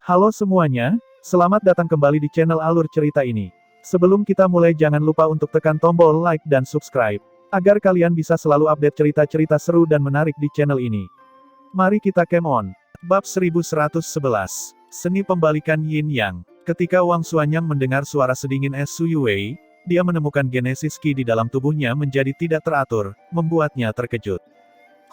Halo semuanya, selamat datang kembali di channel Alur Cerita ini. Sebelum kita mulai jangan lupa untuk tekan tombol like dan subscribe, agar kalian bisa selalu update cerita-cerita seru dan menarik di channel ini. Mari kita game on. Bab 1111. Seni Pembalikan Yin Yang. Ketika Wang Xuanyang mendengar suara sedingin Su Yuwei, dia menemukan genesis Qi di dalam tubuhnya menjadi tidak teratur, membuatnya terkejut.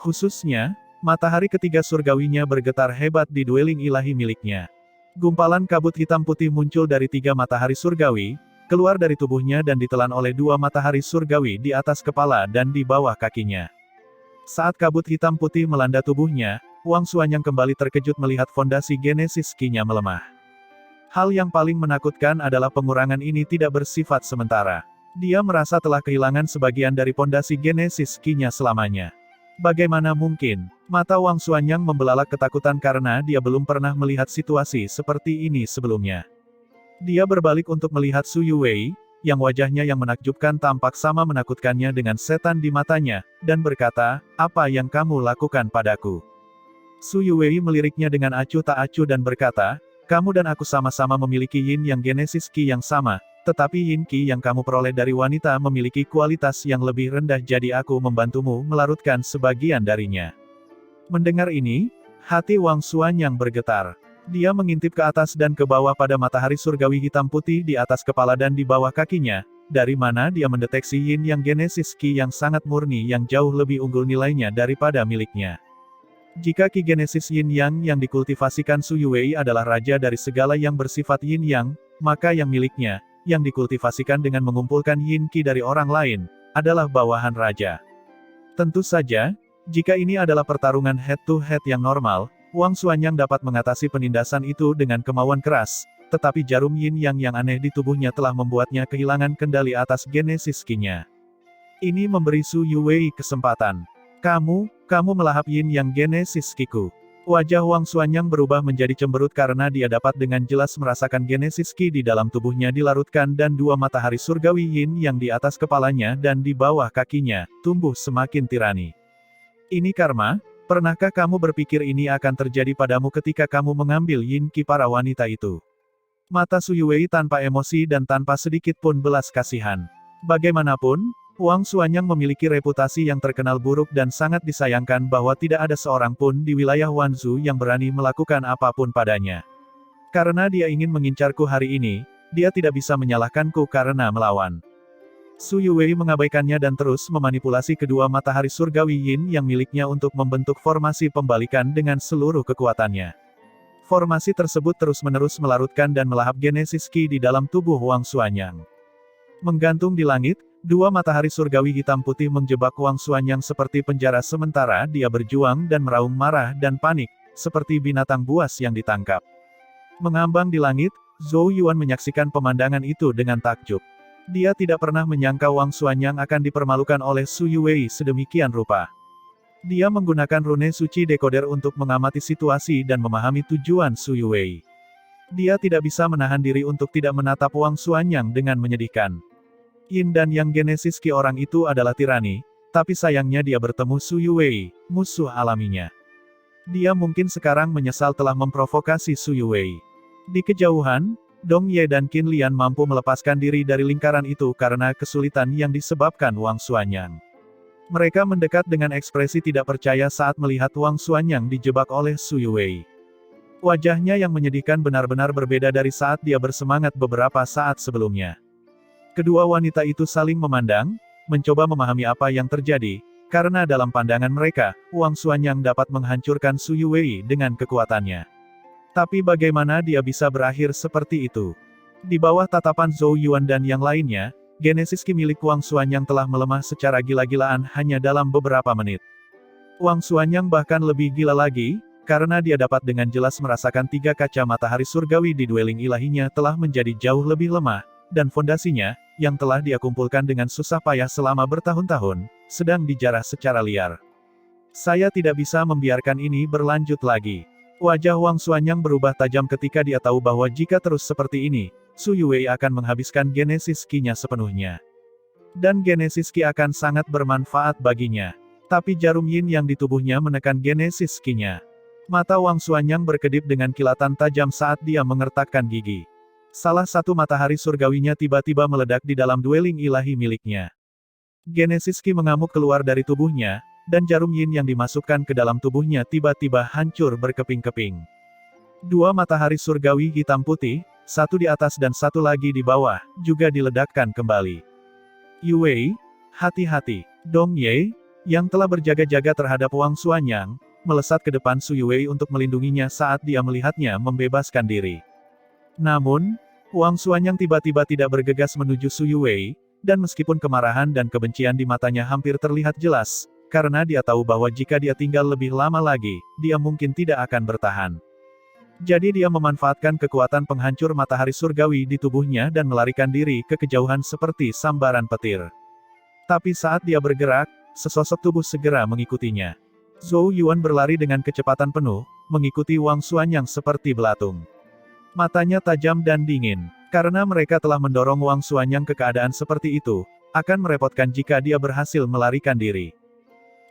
Khususnya, matahari ketiga surgawinya bergetar hebat di dwelling ilahi miliknya. Gumpalan kabut hitam putih muncul dari 3 matahari surgawi, keluar dari tubuhnya dan ditelan oleh 2 matahari surgawi di atas kepala dan di bawah kakinya. Saat kabut hitam putih melanda tubuhnya, Wang Xuanyang kembali terkejut melihat fondasi genesis Qi-nya melemah. Hal yang paling menakutkan adalah pengurangan ini tidak bersifat sementara. Dia merasa telah kehilangan sebagian dari fondasi genesis Qi-nya selamanya. Bagaimana mungkin? Mata Wang Xuanyang membelalak ketakutan karena dia belum pernah melihat situasi seperti ini sebelumnya. Dia berbalik untuk melihat Su Yuwei, yang wajahnya yang menakjubkan tampak sama menakutkannya dengan setan di matanya, dan berkata, "Apa yang kamu lakukan padaku?" Su Yuwei meliriknya dengan acuh tak acuh dan berkata, "Kamu dan aku sama-sama memiliki yin yang genesis Qi yang sama, tetapi yin Qi yang kamu peroleh dari wanita memiliki kualitas yang lebih rendah jadi aku membantumu melarutkan sebagian darinya." Mendengar ini, hati Wang Xuanyang bergetar. Dia mengintip ke atas dan ke bawah pada matahari surgawi hitam putih di atas kepala dan di bawah kakinya, dari mana dia mendeteksi yin yang genesis Qi yang sangat murni yang jauh lebih unggul nilainya daripada miliknya. Jika Qi genesis yin yang dikultivasikan Su Yuwei adalah raja dari segala yang bersifat yin yang, maka yang miliknya, yang dikultivasikan dengan mengumpulkan yin Qi dari orang lain, adalah bawahan raja. Tentu saja, jika ini adalah pertarungan head-to-head yang normal, Wang Xuanyang dapat mengatasi penindasan itu dengan kemauan keras, tetapi jarum yin yang aneh di tubuhnya telah membuatnya kehilangan kendali atas genesis Qi-nya. Ini memberi Su Yuwei kesempatan. Kamu melahap yin yang genesis Qi-ku." Wajah Wang Xuanyang berubah menjadi cemberut karena dia dapat dengan jelas merasakan genesis Qi di dalam tubuhnya dilarutkan dan 2 matahari surgawi yin yang di atas kepalanya dan di bawah kakinya, tumbuh semakin tirani. "Ini karma? Pernahkah kamu berpikir ini akan terjadi padamu ketika kamu mengambil yin Qi para wanita itu?" Mata Su Yuwei tanpa emosi dan tanpa sedikit pun belas kasihan. Bagaimanapun, Wang Xuanyang memiliki reputasi yang terkenal buruk dan sangat disayangkan bahwa tidak ada seorang pun di wilayah Wanzhou yang berani melakukan apapun padanya. Karena dia ingin mengincarku hari ini, dia tidak bisa menyalahkanku karena melawan. Su Yuwei mengabaikannya dan terus memanipulasi kedua matahari surgawi yin yang miliknya untuk membentuk formasi pembalikan dengan seluruh kekuatannya. Formasi tersebut terus-menerus melarutkan dan melahap genesis Qi di dalam tubuh Wang Xuanyang. Menggantung di langit, 2 matahari surgawi hitam putih menjebak Wang Xuanyang seperti penjara sementara dia berjuang dan meraung marah dan panik, seperti binatang buas yang ditangkap. Mengambang di langit, Zhou Yuan menyaksikan pemandangan itu dengan takjub. Dia tidak pernah menyangka Wang Xuanyang akan dipermalukan oleh Su Yuwei sedemikian rupa. Dia menggunakan rune suci dekoder untuk mengamati situasi dan memahami tujuan Su Yuwei. Dia tidak bisa menahan diri untuk tidak menatap Wang Xuanyang dengan menyedihkan. Yin dan yang genesis Qi orang itu adalah tirani, tapi sayangnya dia bertemu Su Yuwei, musuh alaminya. Dia mungkin sekarang menyesal telah memprovokasi Su Yuwei. Di kejauhan, Dong Ye dan Qin Lian mampu melepaskan diri dari lingkaran itu karena kesulitan yang disebabkan Wang Xuanyang. Mereka mendekat dengan ekspresi tidak percaya saat melihat Wang Xuanyang dijebak oleh Su Yuwei. Wajahnya yang menyedihkan benar-benar berbeda dari saat dia bersemangat beberapa saat sebelumnya. Kedua wanita itu saling memandang, mencoba memahami apa yang terjadi, karena dalam pandangan mereka, Wang Xuanyang dapat menghancurkan Su Yuwei dengan kekuatannya. Tapi bagaimana dia bisa berakhir seperti itu? Di bawah tatapan Zhou Yuan dan yang lainnya, genesis Qi milik Wang Xuanyang telah melemah secara gila-gilaan hanya dalam beberapa menit. Wang Xuanyang bahkan lebih gila lagi, karena dia dapat dengan jelas merasakan 3 kaca matahari surgawi di dwelling ilahinya telah menjadi jauh lebih lemah, dan fondasinya, yang telah dia kumpulkan dengan susah payah selama bertahun-tahun, sedang dijarah secara liar. "Saya tidak bisa membiarkan ini berlanjut lagi." Wajah Wang Xuanyang berubah tajam ketika dia tahu bahwa jika terus seperti ini, Su Yuwei akan menghabiskan genesis Qi-nya sepenuhnya. Dan genesis Qi akan sangat bermanfaat baginya. Tapi jarum yin yang di tubuhnya menekan genesis Qi-nya. Mata Wang Xuanyang berkedip dengan kilatan tajam saat dia mengertakkan gigi. Salah satu matahari surgawinya tiba-tiba meledak di dalam dueling ilahi miliknya. Genesis Ki mengamuk keluar dari tubuhnya, dan jarum yin yang dimasukkan ke dalam tubuhnya tiba-tiba hancur berkeping-keping. Dua matahari surgawi hitam putih, satu di atas dan satu lagi di bawah, juga diledakkan kembali. Yue, hati-hati. Dong Ye, yang telah berjaga-jaga terhadap Wang Xuanyang, melesat ke depan Su Yue untuk melindunginya saat dia melihatnya membebaskan diri. Namun, Wang Xuanyang tiba-tiba tidak bergegas menuju Su Yue, dan meskipun kemarahan dan kebencian di matanya hampir terlihat jelas, karena dia tahu bahwa jika dia tinggal lebih lama lagi, dia mungkin tidak akan bertahan. Jadi dia memanfaatkan kekuatan penghancur matahari surgawi di tubuhnya dan melarikan diri ke kejauhan seperti sambaran petir. Tapi saat dia bergerak, sesosok tubuh segera mengikutinya. Zhou Yuan berlari dengan kecepatan penuh, mengikuti Wang Xuanyang seperti belatung. Matanya tajam dan dingin. Karena mereka telah mendorong Wang Xuanyang ke keadaan seperti itu, akan merepotkan jika dia berhasil melarikan diri.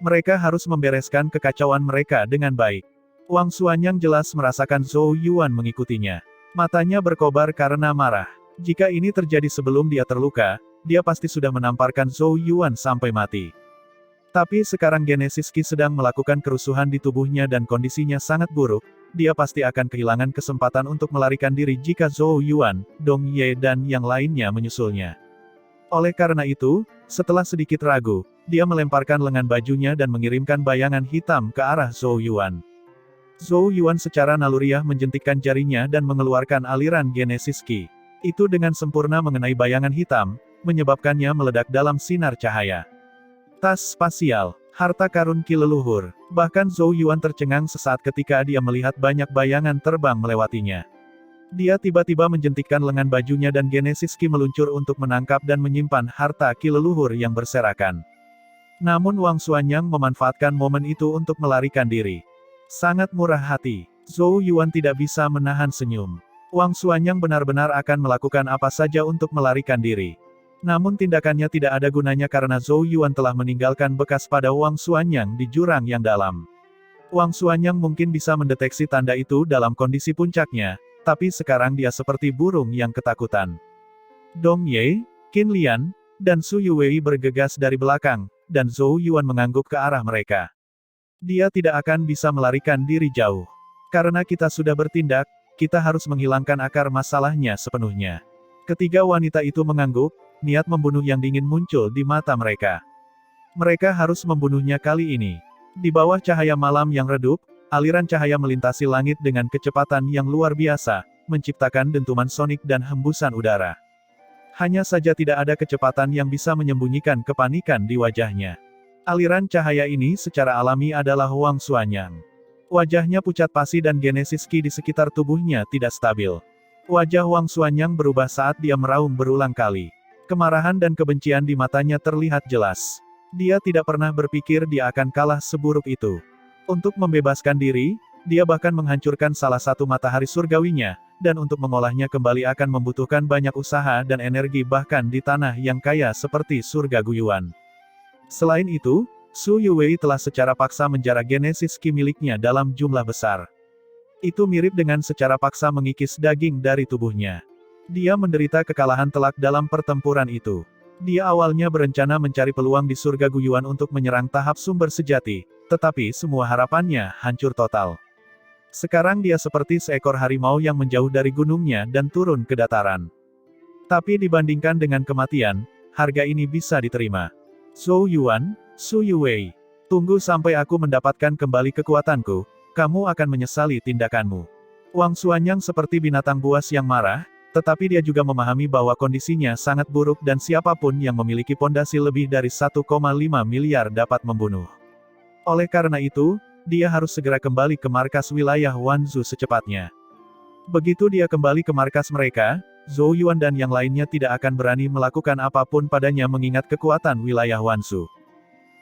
Mereka harus membereskan kekacauan mereka dengan baik. Wang Xuanyang jelas merasakan Zhou Yuan mengikutinya. Matanya berkobar karena marah. Jika ini terjadi sebelum dia terluka, dia pasti sudah menamparkan Zhou Yuan sampai mati. Tapi sekarang Genesis Ki sedang melakukan kerusuhan di tubuhnya dan kondisinya sangat buruk, dia pasti akan kehilangan kesempatan untuk melarikan diri jika Zhou Yuan, Dong Ye dan yang lainnya menyusulnya. Oleh karena itu, setelah sedikit ragu, dia melemparkan lengan bajunya dan mengirimkan bayangan hitam ke arah Zhou Yuan. Zhou Yuan secara naluriah menjentikkan jarinya dan mengeluarkan aliran Genesis Ki. Itu dengan sempurna mengenai bayangan hitam, menyebabkannya meledak dalam sinar cahaya. Tas spasial, harta karun Ki leluhur. Bahkan Zhou Yuan tercengang sesaat ketika dia melihat banyak bayangan terbang melewatinya. Dia tiba-tiba menjentikkan lengan bajunya dan Genesis Ki meluncur untuk menangkap dan menyimpan harta Ki leluhur yang berserakan. Namun Wang Xuanyang memanfaatkan momen itu untuk melarikan diri. Sangat murah hati, Zhou Yuan tidak bisa menahan senyum. Wang Xuanyang benar-benar akan melakukan apa saja untuk melarikan diri. Namun tindakannya tidak ada gunanya karena Zhou Yuan telah meninggalkan bekas pada Wang Xuanyang di jurang yang dalam. Wang Xuanyang mungkin bisa mendeteksi tanda itu dalam kondisi puncaknya, tapi sekarang dia seperti burung yang ketakutan. Dong Ye, Qin Lian, dan Su Yue bergegas dari belakang, dan Zhou Yuan mengangguk ke arah mereka. Dia tidak akan bisa melarikan diri jauh. Karena kita sudah bertindak, kita harus menghilangkan akar masalahnya sepenuhnya. Ketiga wanita itu mengangguk, niat membunuh yang dingin muncul di mata mereka. Mereka harus membunuhnya kali ini. Di bawah cahaya malam yang redup, aliran cahaya melintasi langit dengan kecepatan yang luar biasa, menciptakan dentuman sonik dan hembusan udara. Hanya saja tidak ada kecepatan yang bisa menyembunyikan kepanikan di wajahnya. Aliran cahaya ini secara alami adalah Wang Xuanyang. Wajahnya pucat pasi dan Genesis Ki di sekitar tubuhnya tidak stabil. Wajah Wang Xuanyang berubah saat dia meraung berulang kali. Kemarahan dan kebencian di matanya terlihat jelas. Dia tidak pernah berpikir dia akan kalah seburuk itu. Untuk membebaskan diri, dia bahkan menghancurkan salah satu matahari surgawinya, dan untuk mengolahnya kembali akan membutuhkan banyak usaha dan energi bahkan di tanah yang kaya seperti surga Guyuan. Selain itu, Su Yue telah secara paksa menjara Genesis Ki miliknya dalam jumlah besar. Itu mirip dengan secara paksa mengikis daging dari tubuhnya. Dia menderita kekalahan telak dalam pertempuran itu. Dia awalnya berencana mencari peluang di surga Guyuan untuk menyerang tahap sumber sejati, tetapi semua harapannya hancur total. Sekarang dia seperti seekor harimau yang menjauh dari gunungnya dan turun ke dataran. Tapi dibandingkan dengan kematian, harga ini bisa diterima. Zhou Yuan, Su Yue, tunggu sampai aku mendapatkan kembali kekuatanku, kamu akan menyesali tindakanmu. Wang Xuanyang seperti binatang buas yang marah, tetapi dia juga memahami bahwa kondisinya sangat buruk dan siapapun yang memiliki pondasi lebih dari 1,5 miliar dapat membunuh. Oleh karena itu, dia harus segera kembali ke markas wilayah Wanzhou secepatnya. Begitu dia kembali ke markas mereka, Zhou Yuan dan yang lainnya tidak akan berani melakukan apapun padanya mengingat kekuatan wilayah Wanzhou.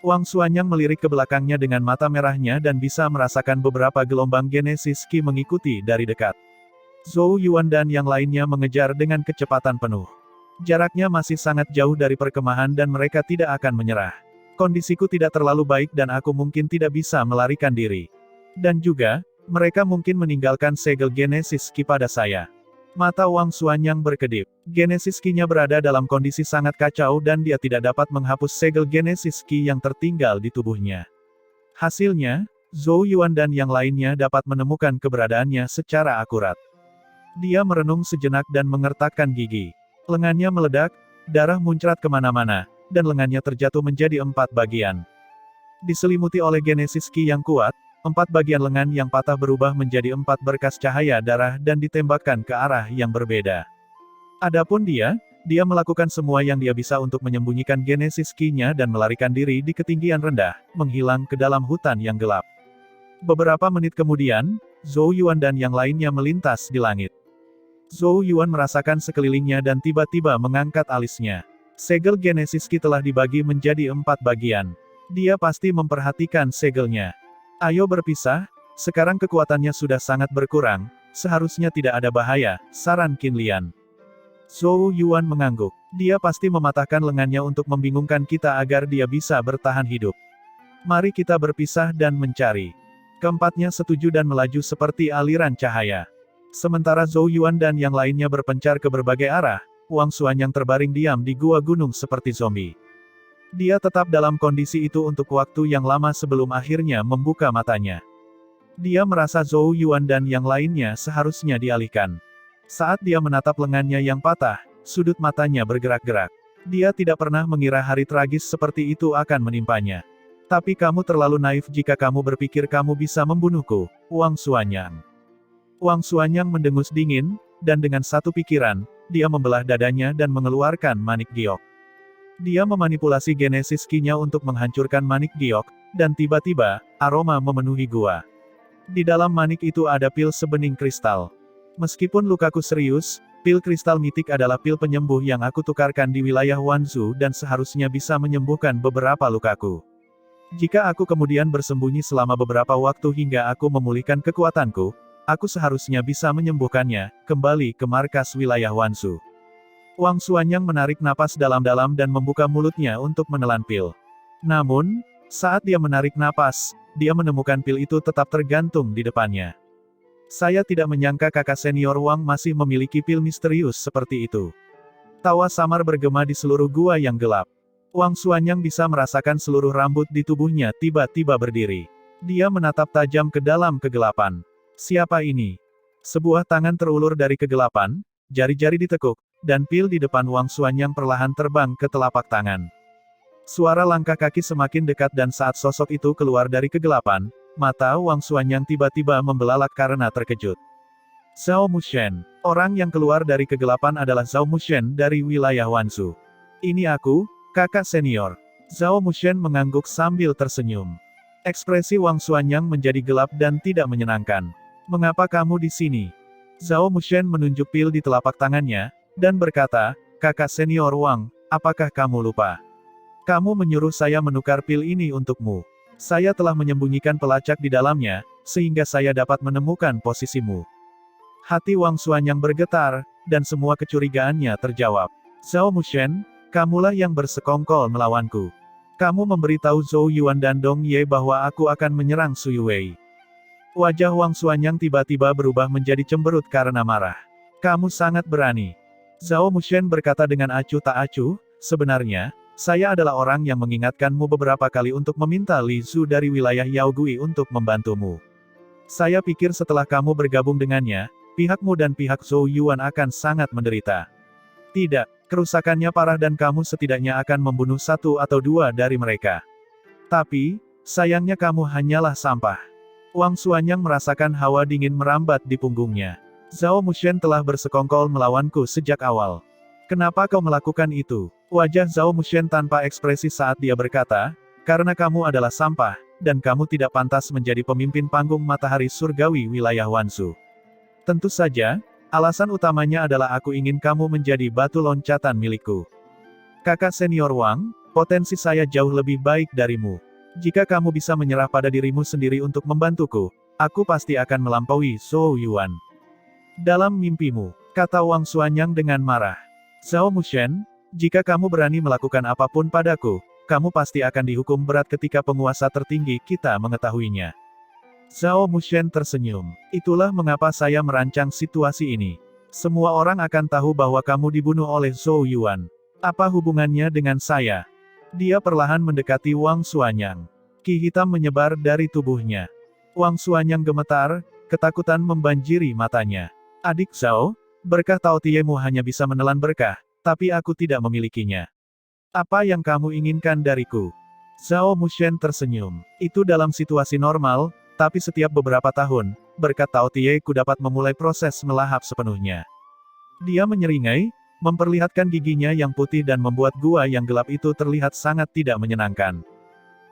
Wang Xuanyang melirik ke belakangnya dengan mata merahnya dan bisa merasakan beberapa gelombang Genesis Ki mengikuti dari dekat. Zhou Yuan dan yang lainnya mengejar dengan kecepatan penuh. Jaraknya masih sangat jauh dari perkemahan dan mereka tidak akan menyerah. Kondisiku tidak terlalu baik dan aku mungkin tidak bisa melarikan diri. Dan juga, Mereka mungkin meninggalkan segel Genesis Ki pada saya. Mata Wang Xuanyang berkedip. Genesis Ki-nya berada dalam kondisi sangat kacau dan dia tidak dapat menghapus segel Genesis Ki yang tertinggal di tubuhnya. Hasilnya, Zhou Yuan dan yang lainnya dapat menemukan keberadaannya secara akurat. Dia merenung sejenak dan mengertakkan gigi. Lengannya meledak, darah muncrat kemana-mana, dan lengannya terjatuh menjadi 4 bagian. Diselimuti oleh Genesis Ki yang kuat, 4 bagian lengan yang patah berubah menjadi 4 berkas cahaya darah dan ditembakkan ke arah yang berbeda. Adapun dia melakukan semua yang dia bisa untuk menyembunyikan Genesis Ki-nya dan melarikan diri di ketinggian rendah, menghilang ke dalam hutan yang gelap. Beberapa menit kemudian, Zhou Yuan dan yang lainnya melintas di langit. Zhou Yuan merasakan sekelilingnya dan tiba-tiba mengangkat alisnya. Segel Genesis Ki telah dibagi menjadi 4 bagian. Dia pasti memperhatikan segelnya. Ayo berpisah, sekarang kekuatannya sudah sangat berkurang, seharusnya tidak ada bahaya, saran Qin Lian. Zhou Yuan mengangguk. Dia pasti mematahkan lengannya untuk membingungkan kita agar dia bisa bertahan hidup. Mari kita berpisah dan mencari. Keempatnya setuju dan melaju seperti aliran cahaya. Sementara Zhou Yuan dan yang lainnya berpencar ke berbagai arah, Wang Xuanyang terbaring diam di gua gunung seperti zombie. Dia tetap dalam kondisi itu untuk waktu yang lama sebelum akhirnya membuka matanya. Dia merasa Zhou Yuan dan yang lainnya seharusnya dialihkan. Saat dia menatap lengannya yang patah, sudut matanya bergerak-gerak. Dia tidak pernah mengira hari tragis seperti itu akan menimpanya. Tapi kamu terlalu naif jika kamu berpikir kamu bisa membunuhku, Wang Xuanyang. Wang Xuanyang mendengus dingin, dan dengan satu pikiran, dia membelah dadanya dan mengeluarkan manik giok. Dia memanipulasi Genesis Ki-nya untuk menghancurkan manik giok, dan tiba-tiba, aroma memenuhi gua. Di dalam manik itu ada pil sebening kristal. Meskipun lukaku serius, pil kristal mitik adalah pil penyembuh yang aku tukarkan di wilayah Wanzhou dan seharusnya bisa menyembuhkan beberapa lukaku. Jika aku kemudian bersembunyi selama beberapa waktu hingga aku memulihkan kekuatanku, aku seharusnya bisa menyembuhkannya, kembali ke markas wilayah Wanzhou. Wang Xuanyang menarik napas dalam-dalam dan membuka mulutnya untuk menelan pil. Namun, saat dia menarik napas, dia menemukan pil itu tetap tergantung di depannya. Saya tidak menyangka kakak senior Wang masih memiliki pil misterius seperti itu. Tawa samar bergema di seluruh gua yang gelap. Wang Xuanyang bisa merasakan seluruh rambut di tubuhnya tiba-tiba berdiri. Dia menatap tajam ke dalam kegelapan. Siapa ini? Sebuah tangan terulur dari kegelapan, jari-jari ditekuk, dan pil di depan Wang Xuanyang perlahan terbang ke telapak tangan. Suara langkah kaki semakin dekat dan saat sosok itu keluar dari kegelapan, mata Wang Xuanyang tiba-tiba membelalak karena terkejut. Zhao Mushen. Orang yang keluar dari kegelapan adalah Zhao Mushen dari wilayah Wanzhou. Ini aku, kakak senior. Zhao Mushen mengangguk sambil tersenyum. Ekspresi Wang Xuanyang menjadi gelap dan tidak menyenangkan. Mengapa kamu di sini? Zhao Mushen menunjuk pil di telapak tangannya, dan berkata, kakak senior Wang, apakah kamu lupa? Kamu menyuruh saya menukar pil ini untukmu. Saya telah menyembunyikan pelacak di dalamnya, sehingga saya dapat menemukan posisimu. Hati Wang Xuanyang bergetar, dan semua kecurigaannya terjawab. Zhao Mushen, kamulah yang bersekongkol melawanku. Kamu memberitahu Zhou Yuan dan Dong Ye bahwa aku akan menyerang Sui Wei. Wajah Wang Xuanyang tiba-tiba berubah menjadi cemberut karena marah. Kamu sangat berani. Zhao Mushen berkata dengan acuh tak acuh, sebenarnya, saya adalah orang yang mengingatkanmu beberapa kali untuk meminta Li Zhu dari wilayah Yaogui untuk membantumu. Saya pikir setelah kamu bergabung dengannya, pihakmu dan pihak Zhou Yuan akan sangat menderita. Tidak, kerusakannya parah dan kamu setidaknya akan membunuh 1 atau 2 dari mereka. Tapi, sayangnya kamu hanyalah sampah. Wang Xuanyang merasakan hawa dingin merambat di punggungnya. Zhao Mushen telah bersekongkol melawanku sejak awal. Kenapa kau melakukan itu? Wajah Zhao Mushen tanpa ekspresi saat dia berkata, karena kamu adalah sampah, dan kamu tidak pantas menjadi pemimpin panggung matahari surgawi wilayah Wanzhou. Tentu saja, alasan utamanya adalah aku ingin kamu menjadi batu loncatan milikku. Kakak senior Wang, potensi saya jauh lebih baik darimu. Jika kamu bisa menyerah pada dirimu sendiri untuk membantuku, aku pasti akan melampaui Zhou Yuan. Dalam mimpimu, kata Wang Xuanyang dengan marah. Zhao Mushen, jika kamu berani melakukan apapun padaku, kamu pasti akan dihukum berat ketika penguasa tertinggi kita mengetahuinya. Zhao Mushen tersenyum. Itulah mengapa saya merancang situasi ini. Semua orang akan tahu bahwa kamu dibunuh oleh Zhou Yuan. Apa hubungannya dengan saya? Dia perlahan mendekati Wang Xuanyang. Ki hitam menyebar dari tubuhnya. Wang Xuanyang gemetar, ketakutan membanjiri matanya. Adik Zhao, berkah Tao Tiemu hanya bisa menelan berkah, tapi aku tidak memilikinya. Apa yang kamu inginkan dariku? Zhao Mushen tersenyum. Itu dalam situasi normal, tapi setiap beberapa tahun, berkat Tao Tie ku dapat memulai proses melahap sepenuhnya. Dia menyeringai, memperlihatkan giginya yang putih dan membuat gua yang gelap itu terlihat sangat tidak menyenangkan.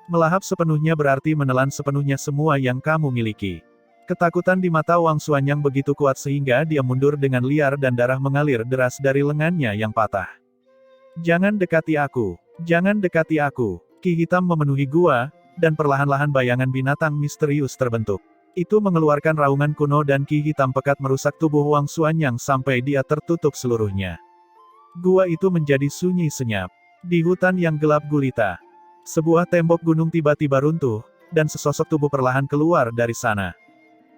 Melahap sepenuhnya berarti menelan sepenuhnya semua yang kamu miliki. Ketakutan di mata Wang Xuanyang begitu kuat sehingga dia mundur dengan liar dan darah mengalir deras dari lengannya yang patah. Jangan dekati aku. Jangan dekati aku. Ki hitam memenuhi gua, dan perlahan-lahan bayangan binatang misterius terbentuk. Itu mengeluarkan raungan kuno dan ki hitam pekat merusak tubuh Wang Xuanyang sampai dia tertutup seluruhnya. Gua itu menjadi sunyi senyap. Di hutan yang gelap gulita, sebuah tembok gunung tiba-tiba runtuh, dan sesosok tubuh perlahan keluar dari sana.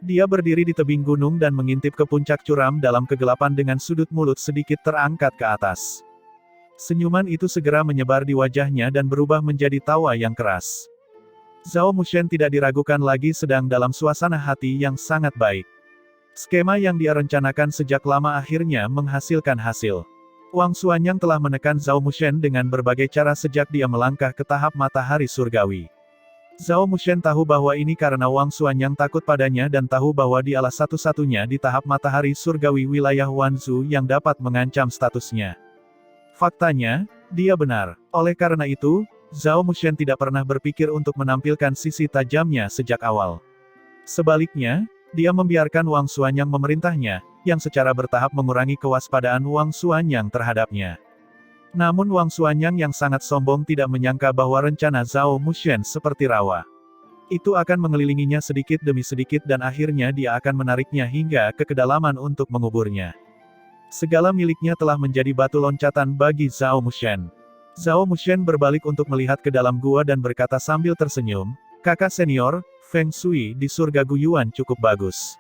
Dia berdiri di tebing gunung dan mengintip ke puncak curam dalam kegelapan dengan sudut mulut sedikit terangkat ke atas. Senyuman itu segera menyebar di wajahnya dan berubah menjadi tawa yang keras. Zhao Mushen tidak diragukan lagi sedang dalam suasana hati yang sangat baik. Skema yang dia rencanakan sejak lama akhirnya menghasilkan hasil. Wang Xuanyang telah menekan Zhao Mushen dengan berbagai cara sejak dia melangkah ke tahap matahari surgawi. Zhao Mushen tahu bahwa ini karena Wang Xuanyang takut padanya dan tahu bahwa dialah satu-satunya di tahap matahari surgawi wilayah Wanzhou yang dapat mengancam statusnya. Faktanya, dia benar. Oleh karena itu, Zhao Mushen tidak pernah berpikir untuk menampilkan sisi tajamnya sejak awal. Sebaliknya, dia membiarkan Wang Xuanyang memerintahnya, yang secara bertahap mengurangi kewaspadaan Wang Xuanyang terhadapnya. Namun Wang Xuanyang yang sangat sombong tidak menyangka bahwa rencana Zhao Mushen seperti rawa. Itu akan mengelilinginya sedikit demi sedikit dan akhirnya dia akan menariknya hingga ke kedalaman untuk menguburnya. Segala miliknya telah menjadi batu loncatan bagi Zhao Mushen. Zhao Mushen berbalik untuk melihat ke dalam gua dan berkata sambil tersenyum, "Kakak senior, Feng Shui di surga Guyuan cukup bagus.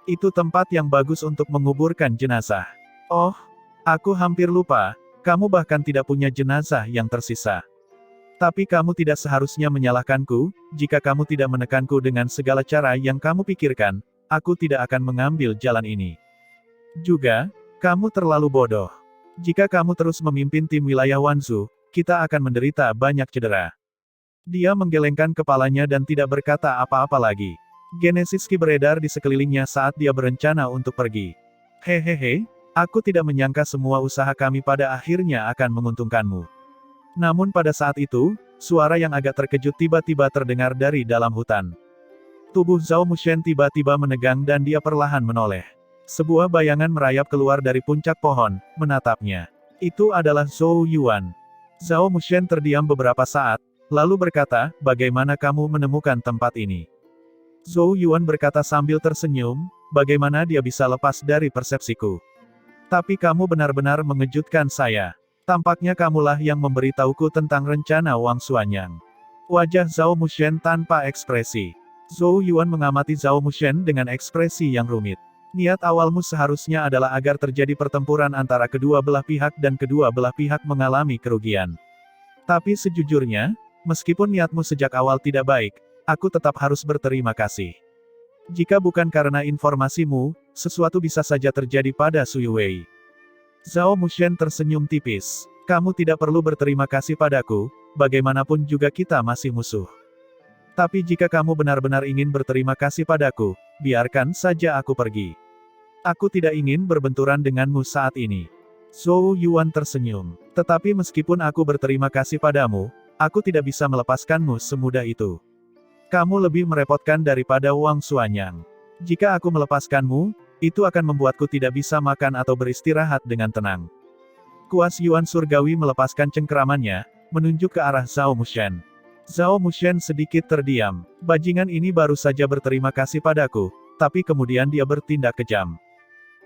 Itu tempat yang bagus untuk menguburkan jenazah." "Oh, aku hampir lupa, kamu bahkan tidak punya jenazah yang tersisa. Tapi kamu tidak seharusnya menyalahkanku, jika kamu tidak menekanku dengan segala cara yang kamu pikirkan, aku tidak akan mengambil jalan ini. Juga, kamu terlalu bodoh. Jika kamu terus memimpin tim wilayah Wanzhou, kita akan menderita banyak cedera." Dia menggelengkan kepalanya dan tidak berkata apa-apa lagi. Genesis Ki beredar di sekelilingnya saat dia berencana untuk pergi. "Hehehe, aku tidak menyangka semua usaha kami pada akhirnya akan menguntungkanmu." Namun pada saat itu, suara yang agak terkejut tiba-tiba terdengar dari dalam hutan. Tubuh Zhao Mushen tiba-tiba menegang dan dia perlahan menoleh. Sebuah bayangan merayap keluar dari puncak pohon, menatapnya. Itu adalah Zhou Yuan. Zhao Mushen terdiam beberapa saat, lalu berkata, "Bagaimana kamu menemukan tempat ini?" Zhou Yuan berkata sambil tersenyum, "Bagaimana dia bisa lepas dari persepsiku? Tapi kamu benar-benar mengejutkan saya. Tampaknya kamulah yang memberitahuku tentang rencana Wang Xuanyang." Wajah Zhao Mushen tanpa ekspresi. Zhou Yuan mengamati Zhao Mushen dengan ekspresi yang rumit. "Niat awalmu seharusnya adalah agar terjadi pertempuran antara kedua belah pihak dan kedua belah pihak mengalami kerugian. Tapi sejujurnya, meskipun niatmu sejak awal tidak baik, aku tetap harus berterima kasih. Jika bukan karena informasimu, sesuatu bisa saja terjadi pada Sui Wei." Zhao Mushen tersenyum tipis. "Kamu tidak perlu berterima kasih padaku, bagaimanapun juga kita masih musuh. Tapi jika kamu benar-benar ingin berterima kasih padaku, biarkan saja aku pergi. Aku tidak ingin berbenturan denganmu saat ini." Zhou Yuan tersenyum. "Tetapi meskipun aku berterima kasih padamu, aku tidak bisa melepaskanmu semudah itu. Kamu lebih merepotkan daripada Wang Xuanyang. Jika aku melepaskanmu, itu akan membuatku tidak bisa makan atau beristirahat dengan tenang." Kuas Yuan Surgawi melepaskan cengkeramannya, menunjuk ke arah Zhao Mushen. Zhao Mushen sedikit terdiam. Bajingan ini baru saja berterima kasih padaku, tapi kemudian dia bertindak kejam.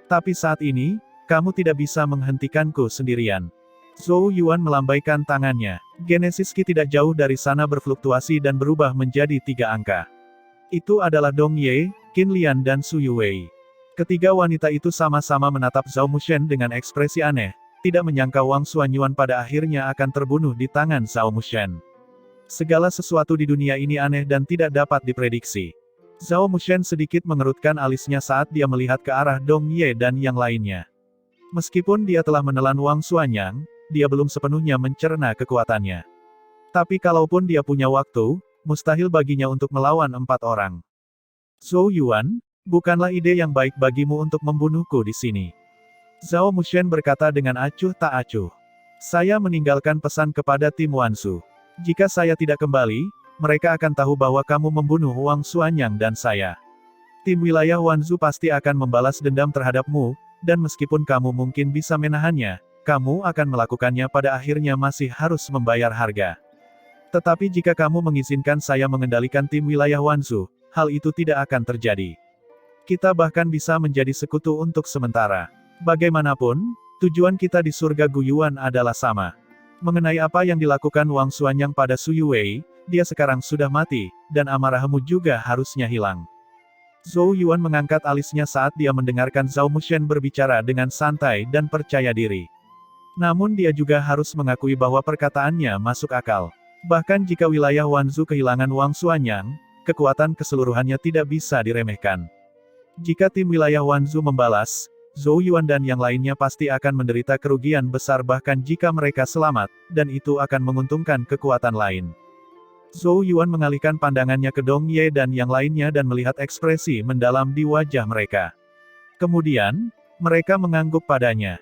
Tapi saat ini, kamu tidak bisa menghentikanku sendirian. Zhou Yuan melambaikan tangannya. Genesis Ki tidak jauh dari sana berfluktuasi dan berubah menjadi 3 angka. Itu adalah Dong Ye, Qin Lian dan Su Yuwei. Ketiga wanita itu sama-sama menatap Zhao Mushen dengan ekspresi aneh, tidak menyangka Wang Xuanyuan pada akhirnya akan terbunuh di tangan Zhao Mushen. Segala sesuatu di dunia ini aneh dan tidak dapat diprediksi. Zhao Mushen sedikit mengerutkan alisnya saat dia melihat ke arah Dong Ye dan yang lainnya. Meskipun dia telah menelan Wang Xuanyang, dia belum sepenuhnya mencerna kekuatannya. Tapi kalaupun dia punya waktu, mustahil baginya untuk melawan 4 orang. Zhou Yuan, bukanlah ide yang baik bagimu untuk membunuhku di sini. Zhao Mushen berkata dengan acuh tak acuh. Saya meninggalkan pesan kepada tim Wansu. Jika saya tidak kembali, mereka akan tahu bahwa kamu membunuh Wang Xuanyang dan saya. Tim wilayah Wanzu pasti akan membalas dendam terhadapmu, dan meskipun kamu mungkin bisa menahannya, kamu akan melakukannya pada akhirnya masih harus membayar harga. Tetapi jika kamu mengizinkan saya mengendalikan tim wilayah Wanzu, hal itu tidak akan terjadi. Kita bahkan bisa menjadi sekutu untuk sementara. Bagaimanapun, tujuan kita di surga Guyuan adalah sama. Mengenai apa yang dilakukan Wang Xuanyang pada Su Yuwei, dia sekarang sudah mati, dan amarahmu juga harusnya hilang. Zhou Yuan mengangkat alisnya saat dia mendengarkan Zhao Mushen berbicara dengan santai dan percaya diri. Namun dia juga harus mengakui bahwa perkataannya masuk akal. Bahkan jika wilayah Wanzu kehilangan Wang Xuanyang, kekuatan keseluruhannya tidak bisa diremehkan. Jika tim wilayah Wanzu membalas, Zhou Yuan dan yang lainnya pasti akan menderita kerugian besar bahkan jika mereka selamat, dan itu akan menguntungkan kekuatan lain. Zhou Yuan mengalihkan pandangannya ke Dong Ye dan yang lainnya dan melihat ekspresi mendalam di wajah mereka. Kemudian, mereka mengangguk padanya.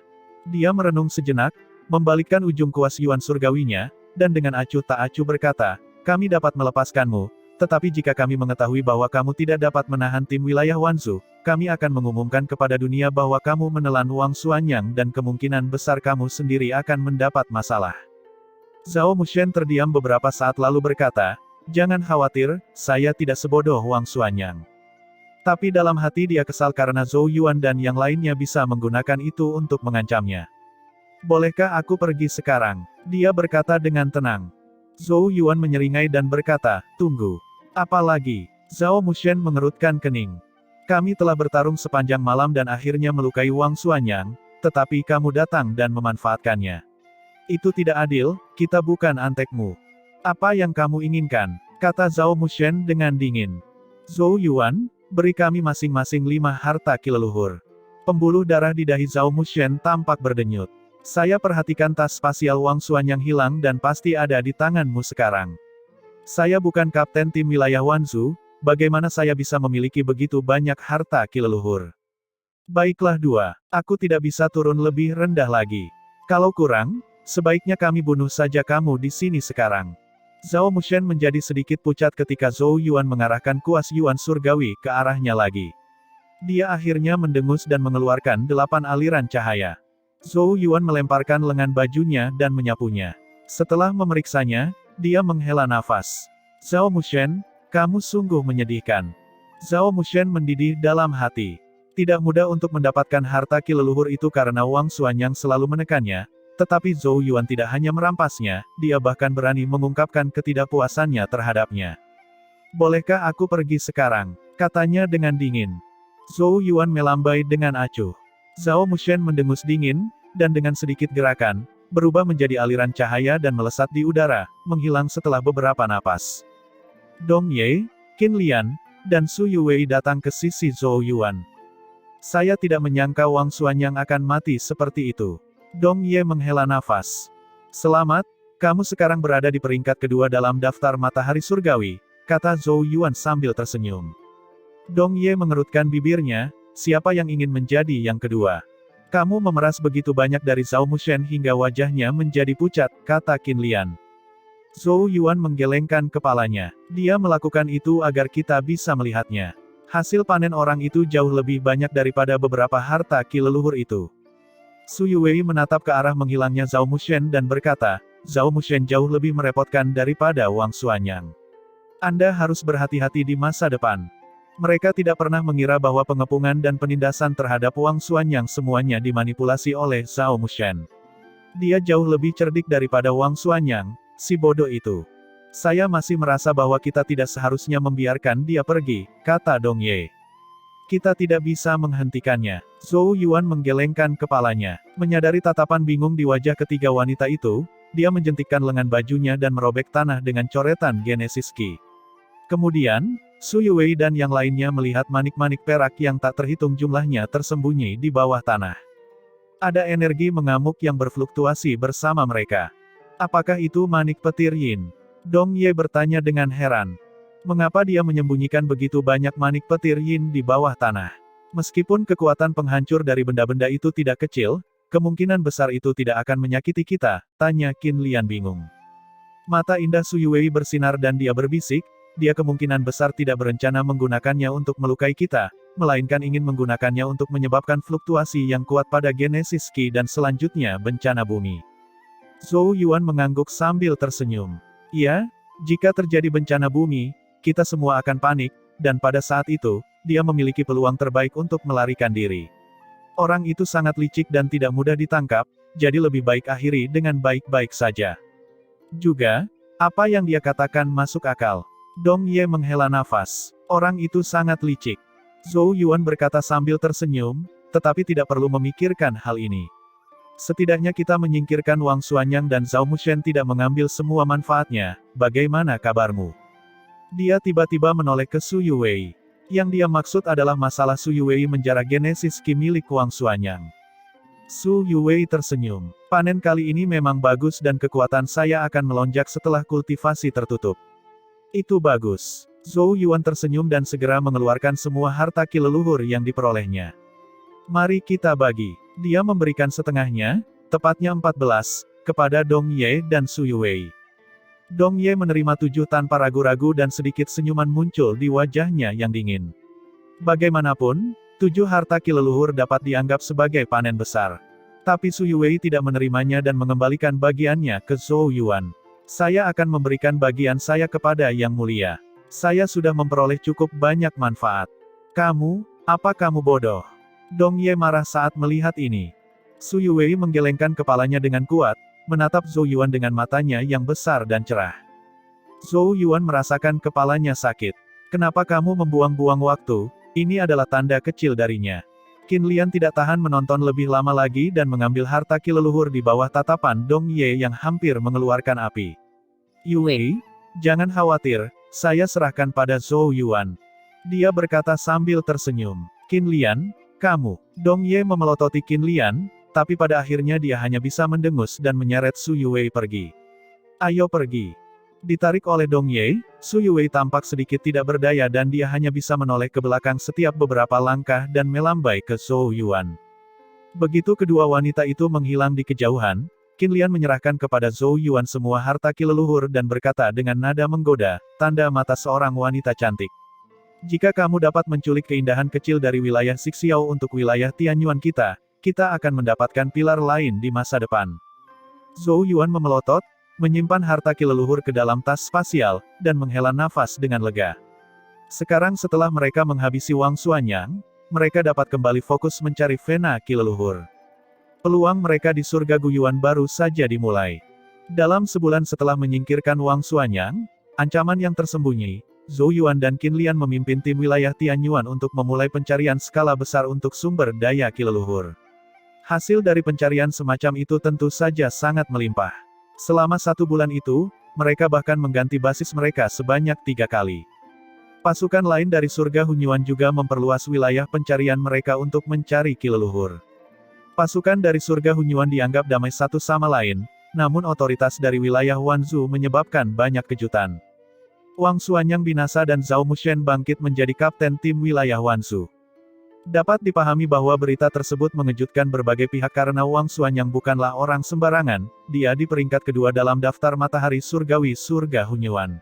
Dia merenung sejenak, membalikkan ujung kuas Yuan surgawinya, dan dengan acuh tak acuh berkata, kami dapat melepaskanmu, tetapi jika kami mengetahui bahwa kamu tidak dapat menahan tim wilayah Wanzu, kami akan mengumumkan kepada dunia bahwa kamu menelan Wang Xuanyang dan kemungkinan besar kamu sendiri akan mendapat masalah. Zhao Mushen terdiam beberapa saat lalu berkata, jangan khawatir, saya tidak sebodoh Wang Xuanyang. Tapi dalam hati dia kesal karena Zhou Yuan dan yang lainnya bisa menggunakan itu untuk mengancamnya. Bolehkah aku pergi sekarang? Dia berkata dengan tenang. Zhou Yuan menyeringai dan berkata, tunggu. Apa lagi? Zhao Mushen mengerutkan kening. Kami telah bertarung sepanjang malam dan akhirnya melukai Wang Xuanyang, tetapi kamu datang dan memanfaatkannya. Itu tidak adil, kita bukan antekmu. Apa yang kamu inginkan? Kata Zhao Mushen dengan dingin. Zhou Yuan, beri kami masing-masing 5 harta ki leluhur. Pembuluh darah di dahi Zhao Mushen tampak berdenyut. Saya perhatikan tas spasial Wang Xuanyang hilang dan pasti ada di tanganmu sekarang. Saya bukan kapten tim wilayah Wanzu, bagaimana saya bisa memiliki begitu banyak harta ki leluhur? Baiklah aku tidak bisa turun lebih rendah lagi. Kalau kurang, sebaiknya kami bunuh saja kamu di sini sekarang. Zhao Mushen menjadi sedikit pucat ketika Zhou Yuan mengarahkan kuas Yuan surgawi ke arahnya lagi. Dia akhirnya mendengus dan mengeluarkan 8 aliran cahaya. Zhou Yuan melemparkan lengan bajunya dan menyapunya. Setelah memeriksanya, dia menghela nafas. Zhao Mushen, kamu sungguh menyedihkan. Zhao Mushen mendidih dalam hati. Tidak mudah untuk mendapatkan harta ki leluhur itu karena Wang Xuanyang selalu menekannya. Tetapi Zhou Yuan tidak hanya merampasnya, dia bahkan berani mengungkapkan ketidakpuasannya terhadapnya. Bolehkah aku pergi sekarang? Katanya dengan dingin. Zhou Yuan melambai dengan acuh. Zhao Mushen mendengus dingin, dan dengan sedikit gerakan, berubah menjadi aliran cahaya dan melesat di udara, menghilang setelah beberapa napas. Dong Ye, Qin Lian, dan Su Yuwei datang ke sisi Zhou Yuan. Saya tidak menyangka Wang Xuanyang akan mati seperti itu. Dong Ye menghela nafas. Selamat, kamu sekarang berada di peringkat kedua dalam daftar matahari surgawi, kata Zhou Yuan sambil tersenyum. Dong Ye mengerutkan bibirnya, siapa yang ingin menjadi yang kedua? Kamu memeras begitu banyak dari Zhao Mushen hingga wajahnya menjadi pucat, kata Qin Lian. Zhou Yuan menggelengkan kepalanya. Dia melakukan itu agar kita bisa melihatnya. Hasil panen orang itu jauh lebih banyak daripada beberapa harta ki leluhur itu. Su Yuwei menatap ke arah menghilangnya Zhao Mushen dan berkata, Zhao Mushen jauh lebih merepotkan daripada Wang Xuanyang. Anda harus berhati-hati di masa depan. Mereka tidak pernah mengira bahwa pengepungan dan penindasan terhadap Wang Xuanyang semuanya dimanipulasi oleh Zhao Mushen. Dia jauh lebih cerdik daripada Wang Xuanyang, si bodoh itu. Saya masih merasa bahwa kita tidak seharusnya membiarkan dia pergi, kata Dong Ye. Kita tidak bisa menghentikannya. Zhou Yuan menggelengkan kepalanya. Menyadari tatapan bingung di wajah ketiga wanita itu, dia menjentikkan lengan bajunya dan merobek tanah dengan coretan Genesis Ki. Kemudian, Su Yuwei dan yang lainnya melihat manik-manik perak yang tak terhitung jumlahnya tersembunyi di bawah tanah. Ada energi mengamuk yang berfluktuasi bersama mereka. Apakah itu manik petir yin? Dong Ye bertanya dengan heran. Mengapa dia menyembunyikan begitu banyak manik petir yin di bawah tanah? Meskipun kekuatan penghancur dari benda-benda itu tidak kecil, kemungkinan besar itu tidak akan menyakiti kita, tanya Qin Lian bingung. Mata indah Su Yuwei bersinar dan dia berbisik, dia kemungkinan besar tidak berencana menggunakannya untuk melukai kita, melainkan ingin menggunakannya untuk menyebabkan fluktuasi yang kuat pada Genesis Ki dan selanjutnya bencana bumi. Zhou Yuan mengangguk sambil tersenyum. Ya, jika terjadi bencana bumi, kita semua akan panik, dan pada saat itu, dia memiliki peluang terbaik untuk melarikan diri. Orang itu sangat licik dan tidak mudah ditangkap, jadi lebih baik akhiri dengan baik-baik saja. Juga, apa yang dia katakan masuk akal. Dong Ye menghela nafas. Orang itu sangat licik. Zhou Yuan berkata sambil tersenyum, tetapi tidak perlu memikirkan hal ini. Setidaknya kita menyingkirkan Wang Xuanyang dan Zhao Mushen tidak mengambil semua manfaatnya, bagaimana kabarmu? Dia tiba-tiba menoleh ke Su Yuwei. Yang dia maksud adalah masalah Su Yuwei menjarah Genesis Ki milik Wang Xuanyang. Su Yuwei tersenyum. Panen kali ini memang bagus dan kekuatan saya akan melonjak setelah kultivasi tertutup. Itu bagus. Zhou Yuan tersenyum dan segera mengeluarkan semua harta ki leluhur yang diperolehnya. Mari kita bagi. Dia memberikan setengahnya, tepatnya 14, kepada Dong Ye dan Su Yuwei. Dong Ye menerima 7 tanpa ragu-ragu dan sedikit senyuman muncul di wajahnya yang dingin. Bagaimanapun, 7 harta ki leluhur dapat dianggap sebagai panen besar. Tapi Su Yuwei tidak menerimanya dan mengembalikan bagiannya ke Zhou Yuan. Saya akan memberikan bagian saya kepada Yang Mulia. Saya sudah memperoleh cukup banyak manfaat. Kamu, apa kamu bodoh? Dong Ye marah saat melihat ini. Su Yuwei menggelengkan kepalanya dengan kuat, menatap Zhou Yuan dengan matanya yang besar dan cerah. Zhou Yuan merasakan kepalanya sakit. Kenapa kamu membuang-buang waktu? Ini adalah tanda kecil darinya. Qin Lian tidak tahan menonton lebih lama lagi dan mengambil harta ki leluhur di bawah tatapan Dong Ye yang hampir mengeluarkan api. Yuwei, jangan khawatir, saya serahkan pada Zhou Yuan. Dia berkata sambil tersenyum. Qin Lian, kamu. Dong Ye memelototi Qin Lian, tapi pada akhirnya dia hanya bisa mendengus dan menyeret Su Yuwei pergi. Ayo pergi. Ditarik oleh Dong Ye, Su Yuwei tampak sedikit tidak berdaya dan dia hanya bisa menoleh ke belakang setiap beberapa langkah dan melambai ke Zhou Yuan. Begitu kedua wanita itu menghilang di kejauhan, Qin Lian menyerahkan kepada Zhou Yuan semua harta ki leluhur dan berkata dengan nada menggoda, tanda mata seorang wanita cantik. Jika kamu dapat menculik keindahan kecil dari wilayah Xixiao untuk wilayah Tianyuan kita akan mendapatkan pilar lain di masa depan. Zhou Yuan memelotot, menyimpan harta ki leluhur ke dalam tas spasial, dan menghela nafas dengan lega. Sekarang setelah mereka menghabisi Wang Xuanyang, mereka dapat kembali fokus mencari vena ki leluhur. Peluang mereka di surga Guyuan baru saja dimulai. Dalam sebulan setelah menyingkirkan Wang Xuanyang, ancaman yang tersembunyi, Zhou Yuan dan Qin Lian memimpin tim wilayah Tianyuan untuk memulai pencarian skala besar untuk sumber daya ki leluhur. Hasil dari pencarian semacam itu tentu saja sangat melimpah. Selama 1 bulan itu, mereka bahkan mengganti basis mereka sebanyak 3 kali. Pasukan lain dari surga Hunyuan juga memperluas wilayah pencarian mereka untuk mencari ki leluhur. Pasukan dari surga Hunyuan dianggap damai satu sama lain, namun otoritas dari wilayah Wanzhou menyebabkan banyak kejutan. Wang Xuanyang binasa dan Zhao Mushen bangkit menjadi kapten tim wilayah Wanzhou. Dapat dipahami bahwa berita tersebut mengejutkan berbagai pihak karena Wang Xuanyang bukanlah orang sembarangan, dia di peringkat kedua dalam daftar matahari surgawi surga Hunyuan.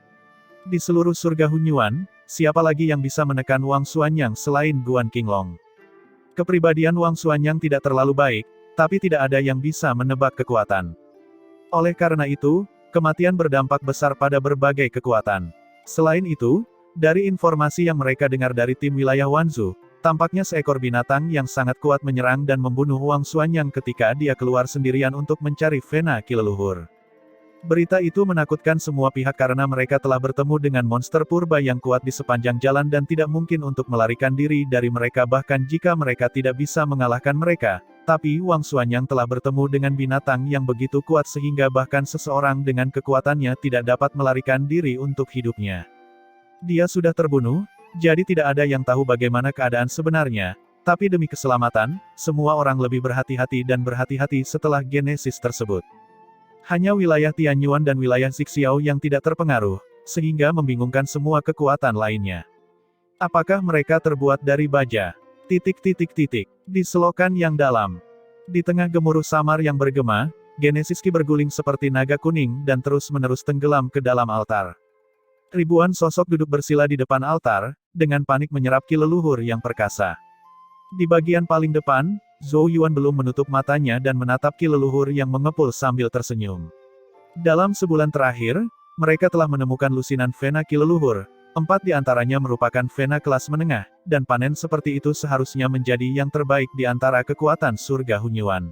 Di seluruh surga Hunyuan, siapa lagi yang bisa menekan Wang Xuanyang selain Guan Qinglong? Kepribadian Wang Xuanyang tidak terlalu baik, tapi tidak ada yang bisa menebak kekuatan. Oleh karena itu, kematian berdampak besar pada berbagai kekuatan. Selain itu, dari informasi yang mereka dengar dari tim wilayah Wanzhou, tampaknya seekor binatang yang sangat kuat menyerang dan membunuh Wang Xuanyang ketika dia keluar sendirian untuk mencari vena ki leluhur. Berita itu menakutkan semua pihak karena mereka telah bertemu dengan monster purba yang kuat di sepanjang jalan dan tidak mungkin untuk melarikan diri dari mereka bahkan jika mereka tidak bisa mengalahkan mereka. Tapi Wang Xuanyang telah bertemu dengan binatang yang begitu kuat sehingga bahkan seseorang dengan kekuatannya tidak dapat melarikan diri untuk hidupnya. Dia sudah terbunuh, jadi tidak ada yang tahu bagaimana keadaan sebenarnya. Tapi demi keselamatan, semua orang lebih berhati-hati dan berhati-hati setelah genesis tersebut. Hanya wilayah Tianyuan dan wilayah Zixiao yang tidak terpengaruh, sehingga membingungkan semua kekuatan lainnya. Apakah mereka terbuat dari baja? Di selokan yang dalam. Di tengah gemuruh samar yang bergema, Genesis Ki berguling seperti naga kuning dan terus-menerus tenggelam ke dalam altar. Ribuan sosok duduk bersila di depan altar, dengan panik menyerap ki leluhur yang perkasa. Di bagian paling depan, Zhou Yuan belum menutup matanya dan menatap ki leluhur yang mengepul sambil tersenyum. Dalam sebulan terakhir, mereka telah menemukan lusinan vena ki leluhur, 4 di antaranya merupakan vena kelas menengah, dan panen seperti itu seharusnya menjadi yang terbaik di antara kekuatan surga Hunyuan.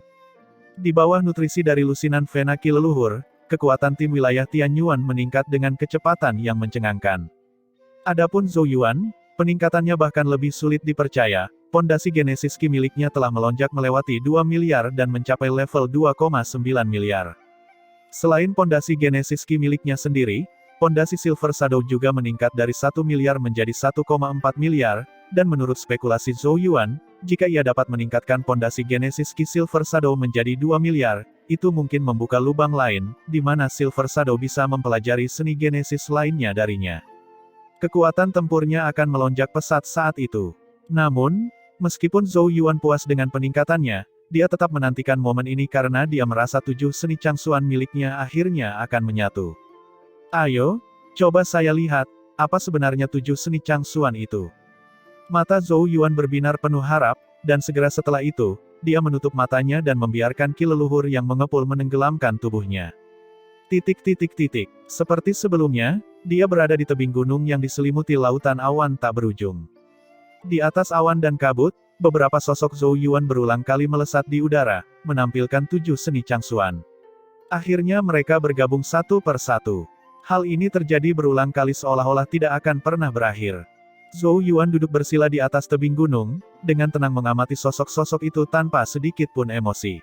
Di bawah nutrisi dari lusinan vena ki leluhur, kekuatan tim wilayah Tianyuan meningkat dengan kecepatan yang mencengangkan. Adapun Zhou Yuan, peningkatannya bahkan lebih sulit dipercaya. Pondasi Genesis Ki miliknya telah melonjak melewati 2 miliar dan mencapai level 2,9 miliar. Selain pondasi Genesis Ki miliknya sendiri, pondasi Silver Shadow juga meningkat dari 1 miliar menjadi 1,4 miliar, dan menurut spekulasi Zhou Yuan, jika ia dapat meningkatkan pondasi Genesis Ki Silver Shadow menjadi 2 miliar, itu mungkin membuka lubang lain, di mana Silver Shadow bisa mempelajari seni Genesis lainnya darinya. Kekuatan tempurnya akan melonjak pesat saat itu. Namun, meskipun Zhou Yuan puas dengan peningkatannya, dia tetap menantikan momen ini karena dia merasa 7 seni Changsuan miliknya akhirnya akan menyatu. Ayo, coba saya lihat, apa sebenarnya 7 seni Changsuan itu. Mata Zhou Yuan berbinar penuh harap, dan segera setelah itu, dia menutup matanya dan membiarkan ki leluhur yang mengepul menenggelamkan tubuhnya. Seperti sebelumnya, dia berada di tebing gunung yang diselimuti lautan awan tak berujung. Di atas awan dan kabut, beberapa sosok Zhou Yuan berulang kali melesat di udara, menampilkan 7 seni Changsuan. Akhirnya mereka bergabung satu per satu. Hal ini terjadi berulang kali seolah-olah tidak akan pernah berakhir. Zhou Yuan duduk bersila di atas tebing gunung, dengan tenang mengamati sosok-sosok itu tanpa sedikit pun emosi.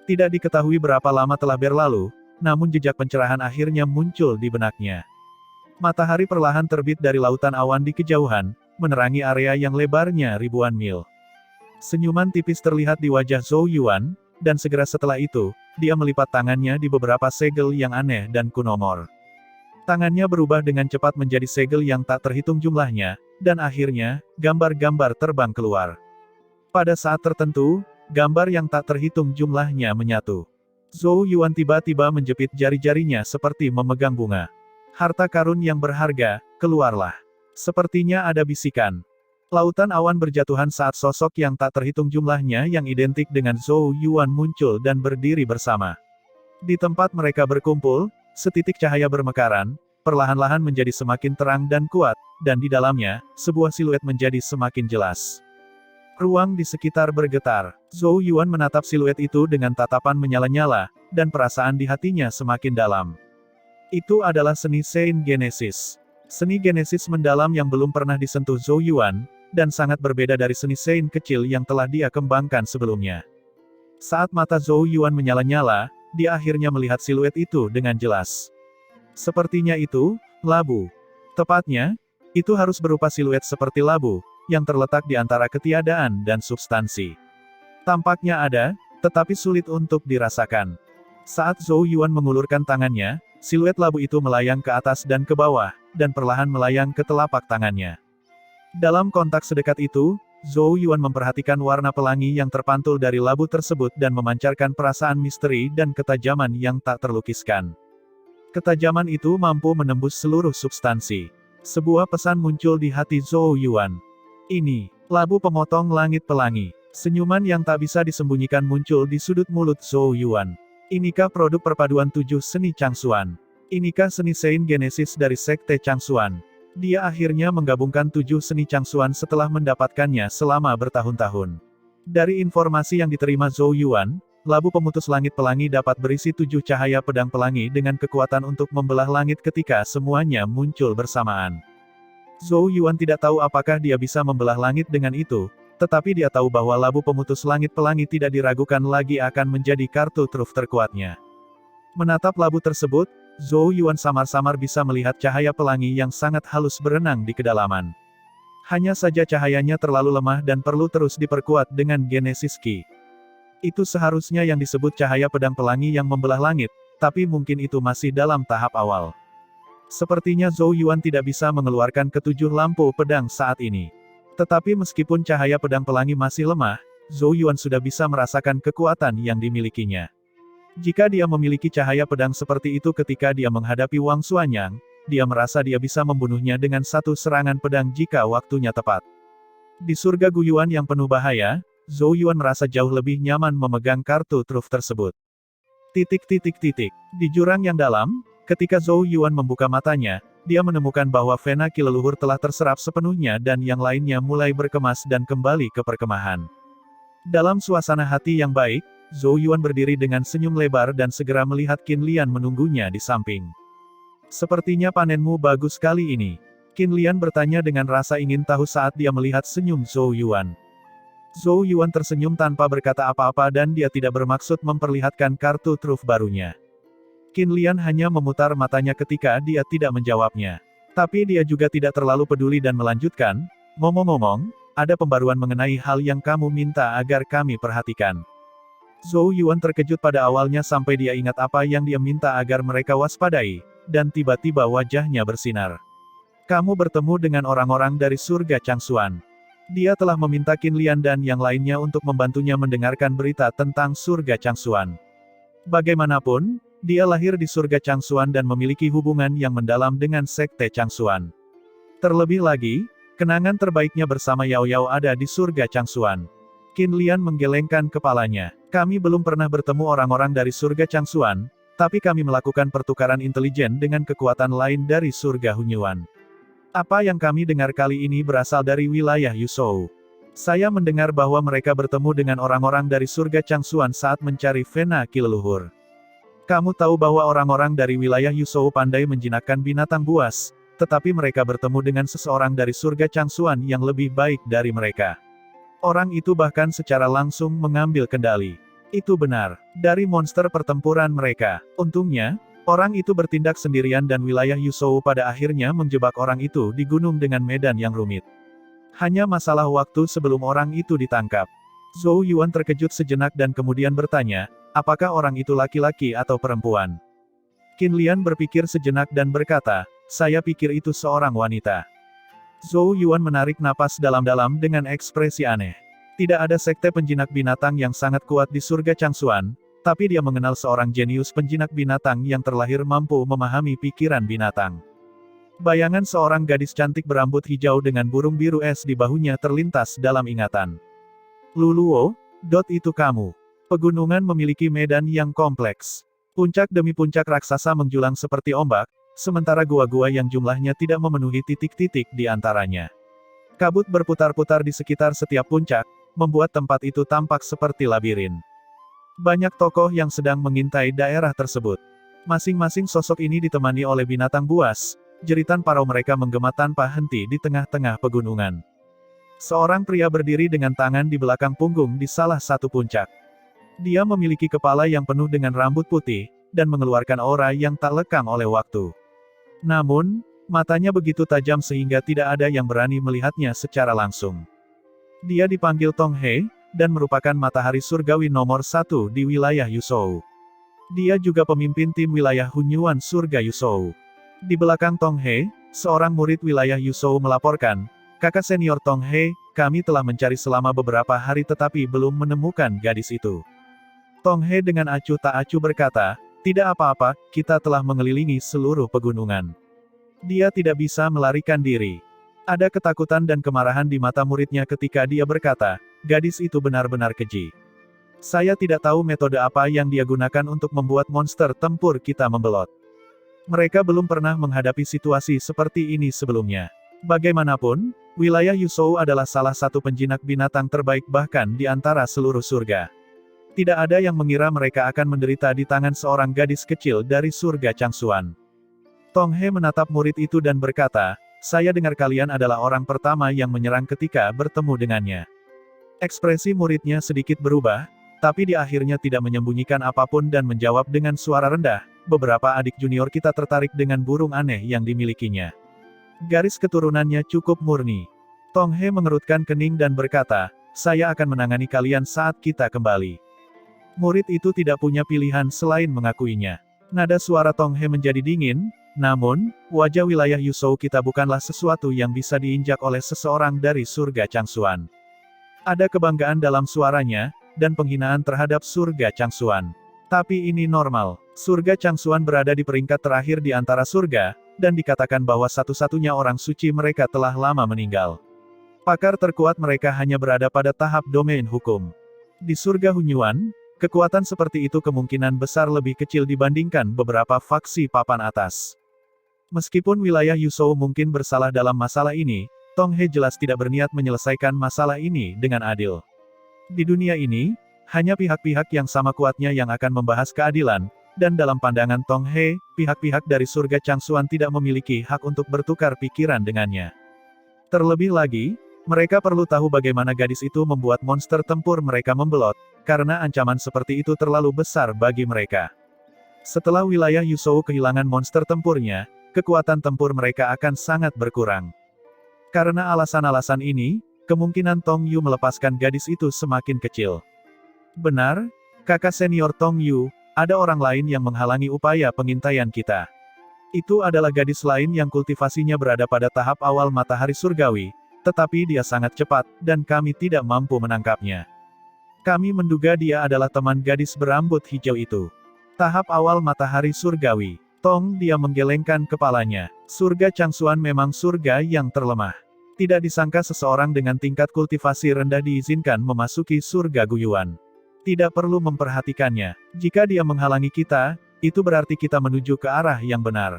Tidak diketahui berapa lama telah berlalu, namun jejak pencerahan akhirnya muncul di benaknya. Matahari perlahan terbit dari lautan awan di kejauhan, menerangi area yang lebarnya ribuan mil. Senyuman tipis terlihat di wajah Zhou Yuan, dan segera setelah itu, dia melipat tangannya di beberapa segel yang aneh dan kunomor. Tangannya berubah dengan cepat menjadi segel yang tak terhitung jumlahnya, dan akhirnya, gambar-gambar terbang keluar. Pada saat tertentu, gambar yang tak terhitung jumlahnya menyatu. Zhou Yuan tiba-tiba menjepit jari-jarinya seperti memegang bunga. Harta karun yang berharga, keluarlah. Sepertinya ada bisikan. Lautan awan berjatuhan saat sosok yang tak terhitung jumlahnya yang identik dengan Zhou Yuan muncul dan berdiri bersama. Di tempat mereka berkumpul, setitik cahaya bermekaran, perlahan-lahan menjadi semakin terang dan kuat, dan di dalamnya, sebuah siluet menjadi semakin jelas. Ruang di sekitar bergetar. Zhou Yuan menatap siluet itu dengan tatapan menyala-nyala, dan perasaan di hatinya semakin dalam. Itu adalah seni Sein Genesis. Seni Genesis mendalam yang belum pernah disentuh Zhou Yuan, dan sangat berbeda dari seni Sein kecil yang telah dia kembangkan sebelumnya. Saat mata Zhou Yuan menyala-nyala, dia akhirnya melihat siluet itu dengan jelas. Sepertinya itu, labu. Tepatnya, itu harus berupa siluet seperti labu, yang terletak di antara ketiadaan dan substansi. Tampaknya ada, tetapi sulit untuk dirasakan. Saat Zhou Yuan mengulurkan tangannya, siluet labu itu melayang ke atas dan ke bawah, dan perlahan melayang ke telapak tangannya. Dalam kontak sedekat itu, Zhou Yuan memperhatikan warna pelangi yang terpantul dari labu tersebut dan memancarkan perasaan misteri dan ketajaman yang tak terlukiskan. Ketajaman itu mampu menembus seluruh substansi. Sebuah pesan muncul di hati Zhou Yuan. Ini, labu pemotong langit pelangi. Senyuman yang tak bisa disembunyikan muncul di sudut mulut Zhou Yuan. Inikah produk perpaduan 7 seni Changsuan? Inikah seni Sein Genesis dari Sekte Changsuan? Dia akhirnya menggabungkan 7 seni Changsuan setelah mendapatkannya selama bertahun-tahun. Dari informasi yang diterima Zhou Yuan, Labu pemutus langit pelangi dapat berisi 7 cahaya pedang pelangi dengan kekuatan untuk membelah langit ketika semuanya muncul bersamaan. Zhou Yuan tidak tahu apakah dia bisa membelah langit dengan itu, tetapi dia tahu bahwa labu pemutus langit pelangi tidak diragukan lagi akan menjadi kartu truf terkuatnya. Menatap labu tersebut, Zhou Yuan samar-samar bisa melihat cahaya pelangi yang sangat halus berenang di kedalaman. Hanya saja cahayanya terlalu lemah dan perlu terus diperkuat dengan Genesis Ki. Itu seharusnya yang disebut cahaya pedang pelangi yang membelah langit, tapi mungkin itu masih dalam tahap awal. Sepertinya Zhou Yuan tidak bisa mengeluarkan ketujuh lampu pedang saat ini. Tetapi meskipun cahaya pedang pelangi masih lemah, Zhou Yuan sudah bisa merasakan kekuatan yang dimilikinya. Jika dia memiliki cahaya pedang seperti itu ketika dia menghadapi Wang Xuanyang, dia merasa dia bisa membunuhnya dengan satu serangan pedang jika waktunya tepat. Di surga Guyuan yang penuh bahaya, Zhou Yuan merasa jauh lebih nyaman memegang kartu truf tersebut. Di jurang yang dalam, ketika Zhou Yuan membuka matanya, dia menemukan bahwa vena ki leluhur telah terserap sepenuhnya dan yang lainnya mulai berkemas dan kembali ke perkemahan. Dalam suasana hati yang baik, Zhou Yuan berdiri dengan senyum lebar dan segera melihat Qin Lian menunggunya di samping. Sepertinya panenmu bagus kali ini. Qin Lian bertanya dengan rasa ingin tahu saat dia melihat senyum Zhou Yuan. Zhou Yuan tersenyum tanpa berkata apa-apa dan dia tidak bermaksud memperlihatkan kartu truf barunya. Qin Lian hanya memutar matanya ketika dia tidak menjawabnya. Tapi dia juga tidak terlalu peduli dan melanjutkan, ngomong-ngomong, ada pembaruan mengenai hal yang kamu minta agar kami perhatikan. Zhou Yuan terkejut pada awalnya sampai dia ingat apa yang dia minta agar mereka waspadai, dan tiba-tiba wajahnya bersinar. Kamu bertemu dengan orang-orang dari surga Changxuan. Dia telah meminta Qin Lian dan yang lainnya untuk membantunya mendengarkan berita tentang surga Changxuan. Bagaimanapun, dia lahir di surga Changxuan dan memiliki hubungan yang mendalam dengan sekte Changxuan. Terlebih lagi, kenangan terbaiknya bersama Yao Yao ada di surga Changxuan. Qin Lian menggelengkan kepalanya. Kami belum pernah bertemu orang-orang dari surga Changxuan, tapi kami melakukan pertukaran intelijen dengan kekuatan lain dari surga Hunyuan. Apa yang kami dengar kali ini berasal dari wilayah Yuzhou. Saya mendengar bahwa mereka bertemu dengan orang-orang dari surga Changxuan saat mencari vena ki leluhur. Kamu tahu bahwa orang-orang dari wilayah Yuzhou pandai menjinakkan binatang buas, tetapi mereka bertemu dengan seseorang dari surga Changxuan yang lebih baik dari mereka. Orang itu bahkan secara langsung mengambil kendali. Itu benar. Dari monster pertempuran mereka. Untungnya, orang itu bertindak sendirian dan wilayah Yuzhou pada akhirnya menjebak orang itu di gunung dengan medan yang rumit. Hanya masalah waktu sebelum orang itu ditangkap. Zhou Yuan terkejut sejenak dan kemudian bertanya, apakah orang itu laki-laki atau perempuan? Qin Lian berpikir sejenak dan berkata, saya pikir itu seorang wanita. Zhou Yuan menarik napas dalam-dalam dengan ekspresi aneh. Tidak ada sekte penjinak binatang yang sangat kuat di surga Changxuan, tapi dia mengenal seorang jenius penjinak binatang yang terlahir mampu memahami pikiran binatang. Bayangan seorang gadis cantik berambut hijau dengan burung biru es di bahunya terlintas dalam ingatan. Luluo, itu kamu. Pegunungan memiliki medan yang kompleks. Puncak demi puncak raksasa menjulang seperti ombak, sementara gua-gua yang jumlahnya tidak memenuhi titik-titik di antaranya. Kabut berputar-putar di sekitar setiap puncak, membuat tempat itu tampak seperti labirin. Banyak tokoh yang sedang mengintai daerah tersebut. Masing-masing sosok ini ditemani oleh binatang buas, jeritan parau mereka menggema tanpa henti di tengah-tengah pegunungan. Seorang pria berdiri dengan tangan di belakang punggung di salah satu puncak. Dia memiliki kepala yang penuh dengan rambut putih, dan mengeluarkan aura yang tak lekang oleh waktu. Namun, matanya begitu tajam sehingga tidak ada yang berani melihatnya secara langsung. Dia dipanggil Tong He, dan merupakan matahari surgawi nomor 1 di wilayah Yuzhou. Dia juga pemimpin tim wilayah Hunyuan surga Yuzhou. Di belakang Tong He, seorang murid wilayah Yuzhou melaporkan, kakak senior Tong He, kami telah mencari selama beberapa hari tetapi belum menemukan gadis itu. Tong He dengan acuh tak acuh berkata, tidak apa-apa, kita telah mengelilingi seluruh pegunungan. Dia tidak bisa melarikan diri. Ada ketakutan dan kemarahan di mata muridnya ketika dia berkata, gadis itu benar-benar keji. Saya tidak tahu metode apa yang dia gunakan untuk membuat monster tempur kita membelot. Mereka belum pernah menghadapi situasi seperti ini sebelumnya. Bagaimanapun, wilayah Yuzhou adalah salah satu penjinak binatang terbaik bahkan di antara seluruh surga. Tidak ada yang mengira mereka akan menderita di tangan seorang gadis kecil dari surga Changsuan. Tong He menatap murid itu dan berkata, "Saya dengar kalian adalah orang pertama yang menyerang ketika bertemu dengannya." Ekspresi muridnya sedikit berubah, tapi dia akhirnya tidak menyembunyikan apapun dan menjawab dengan suara rendah, "Beberapa adik junior kita tertarik dengan burung aneh yang dimilikinya. Garis keturunannya cukup murni." Tong He mengerutkan kening dan berkata, "Saya akan menangani kalian saat kita kembali." Murid itu tidak punya pilihan selain mengakuinya. Nada suara Tong He menjadi dingin, namun, wajah wilayah Yuzhou kita bukanlah sesuatu yang bisa diinjak oleh seseorang dari surga Changsuan. Ada kebanggaan dalam suaranya, dan penghinaan terhadap surga Changsuan. Tapi ini normal. Surga Changsuan berada di peringkat terakhir di antara surga, dan dikatakan bahwa satu-satunya orang suci mereka telah lama meninggal. Pakar terkuat mereka hanya berada pada tahap domain hukum. Di surga Hunyuan, kekuatan seperti itu kemungkinan besar lebih kecil dibandingkan beberapa faksi papan atas. Meskipun wilayah Yuzhou mungkin bersalah dalam masalah ini, Tong He jelas tidak berniat menyelesaikan masalah ini dengan adil. Di dunia ini, hanya pihak-pihak yang sama kuatnya yang akan membahas keadilan, dan dalam pandangan Tong He, pihak-pihak dari surga Changsuan tidak memiliki hak untuk bertukar pikiran dengannya. Terlebih lagi, mereka perlu tahu bagaimana gadis itu membuat monster tempur mereka membelot, karena ancaman seperti itu terlalu besar bagi mereka. Setelah wilayah Yuzhou kehilangan monster tempurnya, kekuatan tempur mereka akan sangat berkurang. Karena alasan-alasan ini, kemungkinan Tong Yu melepaskan gadis itu semakin kecil. Benar, kakak senior Tong Yu, ada orang lain yang menghalangi upaya pengintaian kita. Itu adalah gadis lain yang kultivasinya berada pada tahap awal matahari surgawi, tetapi dia sangat cepat, dan kami tidak mampu menangkapnya. Kami menduga dia adalah teman gadis berambut hijau itu. Tahap awal matahari surgawi. Tong dia menggelengkan kepalanya. Surga Changsuan memang surga yang terlemah. Tidak disangka seseorang dengan tingkat kultivasi rendah diizinkan memasuki surga Guyuan. Tidak perlu memperhatikannya. Jika dia menghalangi kita, itu berarti kita menuju ke arah yang benar.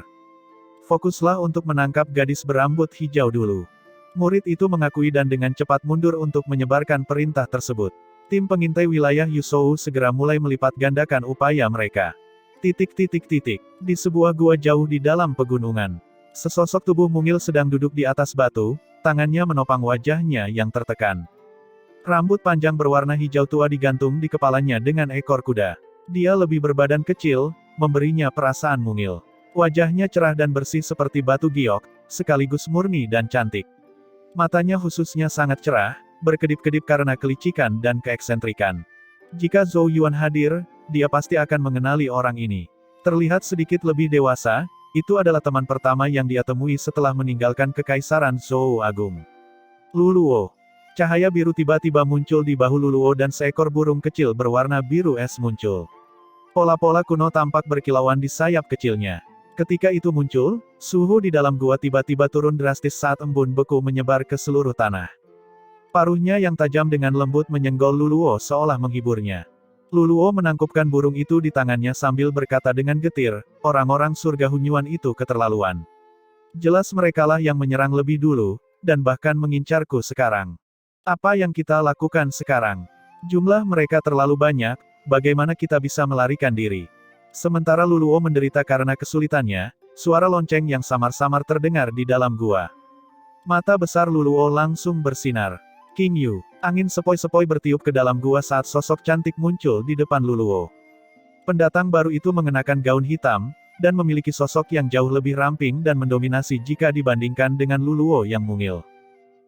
Fokuslah untuk menangkap gadis berambut hijau dulu. Murid itu mengakui dan dengan cepat mundur untuk menyebarkan perintah tersebut. Tim pengintai wilayah Yuzhou segera mulai melipat gandakan upaya mereka. Di sebuah gua jauh di dalam pegunungan. Sesosok tubuh mungil sedang duduk di atas batu, tangannya menopang wajahnya yang tertekan. Rambut panjang berwarna hijau tua digantung di kepalanya dengan ekor kuda. Dia lebih berbadan kecil, memberinya perasaan mungil. Wajahnya cerah dan bersih seperti batu giok, sekaligus murni dan cantik. Matanya khususnya sangat cerah, berkedip-kedip karena kelicikan dan keeksentrikan. Jika Zhou Yuan hadir, dia pasti akan mengenali orang ini. Terlihat sedikit lebih dewasa, itu adalah teman pertama yang dia temui setelah meninggalkan kekaisaran Zhou Agung. Luluo. Cahaya biru tiba-tiba muncul di bahu Luluo dan seekor burung kecil berwarna biru es muncul. Pola-pola kuno tampak berkilauan di sayap kecilnya. Ketika itu muncul, suhu di dalam gua tiba-tiba turun drastis saat embun beku menyebar ke seluruh tanah. Paruhnya yang tajam dengan lembut menyenggol Luluo seolah menghiburnya. Luluo menangkupkan burung itu di tangannya sambil berkata dengan getir, "Orang-orang surga Hunyuan itu keterlaluan. Jelas merekalah yang menyerang lebih dulu, dan bahkan mengincarku sekarang. Apa yang kita lakukan sekarang? Jumlah mereka terlalu banyak, bagaimana kita bisa melarikan diri?" Sementara Luluo menderita karena kesulitannya, suara lonceng yang samar-samar terdengar di dalam gua. Mata besar Luluo langsung bersinar. King Yu. Angin sepoi-sepoi bertiup ke dalam gua saat sosok cantik muncul di depan Luluo. Pendatang baru itu mengenakan gaun hitam, dan memiliki sosok yang jauh lebih ramping dan mendominasi jika dibandingkan dengan Luluo yang mungil.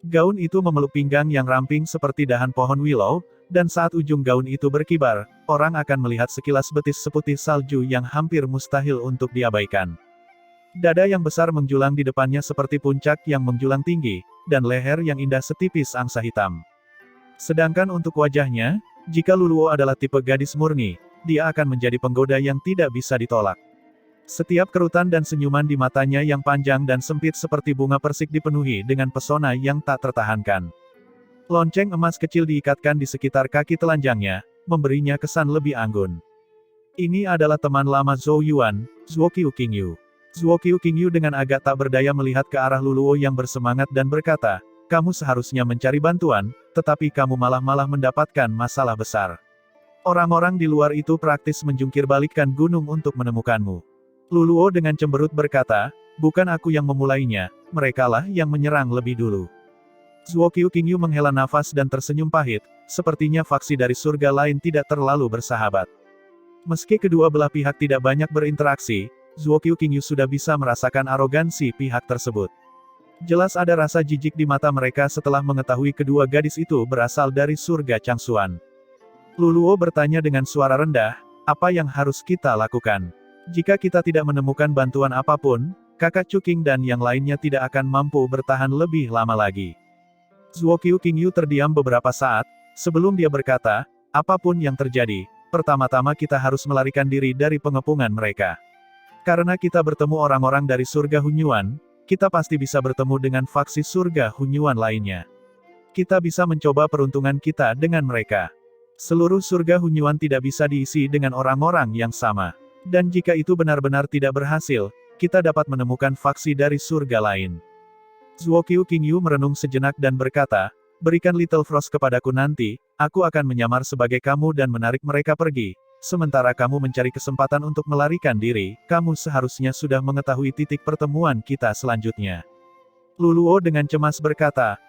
Gaun itu memeluk pinggang yang ramping seperti dahan pohon willow, dan saat ujung gaun itu berkibar, orang akan melihat sekilas betis seputih salju yang hampir mustahil untuk diabaikan. Dada yang besar menjulang di depannya seperti puncak yang menjulang tinggi, dan leher yang indah setipis angsa hitam. Sedangkan untuk wajahnya, jika Luluo adalah tipe gadis murni, dia akan menjadi penggoda yang tidak bisa ditolak. Setiap kerutan dan senyuman di matanya yang panjang dan sempit seperti bunga persik dipenuhi dengan pesona yang tak tertahankan. Lonceng emas kecil diikatkan di sekitar kaki telanjangnya, memberinya kesan lebih anggun. Ini adalah teman lama Zhou Yuan, Zhuoqiu Qingyu. Zhuoqiu Qingyu dengan agak tak berdaya melihat ke arah Luluo yang bersemangat dan berkata, "Kamu seharusnya mencari bantuan, tetapi kamu malah mendapatkan masalah besar." Orang-orang di luar itu praktis menjungkir-balikkan gunung untuk menemukanmu. Luluo dengan cemberut berkata, bukan aku yang memulainya, merekalah yang menyerang lebih dulu. Zuo Qiuqingyu menghela nafas dan tersenyum pahit, sepertinya faksi dari surga lain tidak terlalu bersahabat. Meski kedua belah pihak tidak banyak berinteraksi, Zuo Qiuqingyu sudah bisa merasakan arogansi pihak tersebut. Jelas ada rasa jijik di mata mereka setelah mengetahui kedua gadis itu berasal dari surga Changsuan. Luluo bertanya dengan suara rendah, apa yang harus kita lakukan? Jika kita tidak menemukan bantuan apapun, kakak Cuking dan yang lainnya tidak akan mampu bertahan lebih lama lagi. Zuo Qiuqingyu terdiam beberapa saat, sebelum dia berkata, apapun yang terjadi, pertama-tama kita harus melarikan diri dari pengepungan mereka. Karena kita bertemu orang-orang dari surga Hunyuan, kita pasti bisa bertemu dengan faksi surga Hunyuan lainnya. Kita bisa mencoba peruntungan kita dengan mereka. Seluruh surga Hunyuan tidak bisa diisi dengan orang-orang yang sama. Dan jika itu benar-benar tidak berhasil, kita dapat menemukan faksi dari surga lain. Zuo Qiuqingyu merenung sejenak dan berkata, berikan Little Frost kepadaku nanti, aku akan menyamar sebagai kamu dan menarik mereka pergi. Sementara kamu mencari kesempatan untuk melarikan diri, kamu seharusnya sudah mengetahui titik pertemuan kita selanjutnya. Luluo dengan cemas berkata,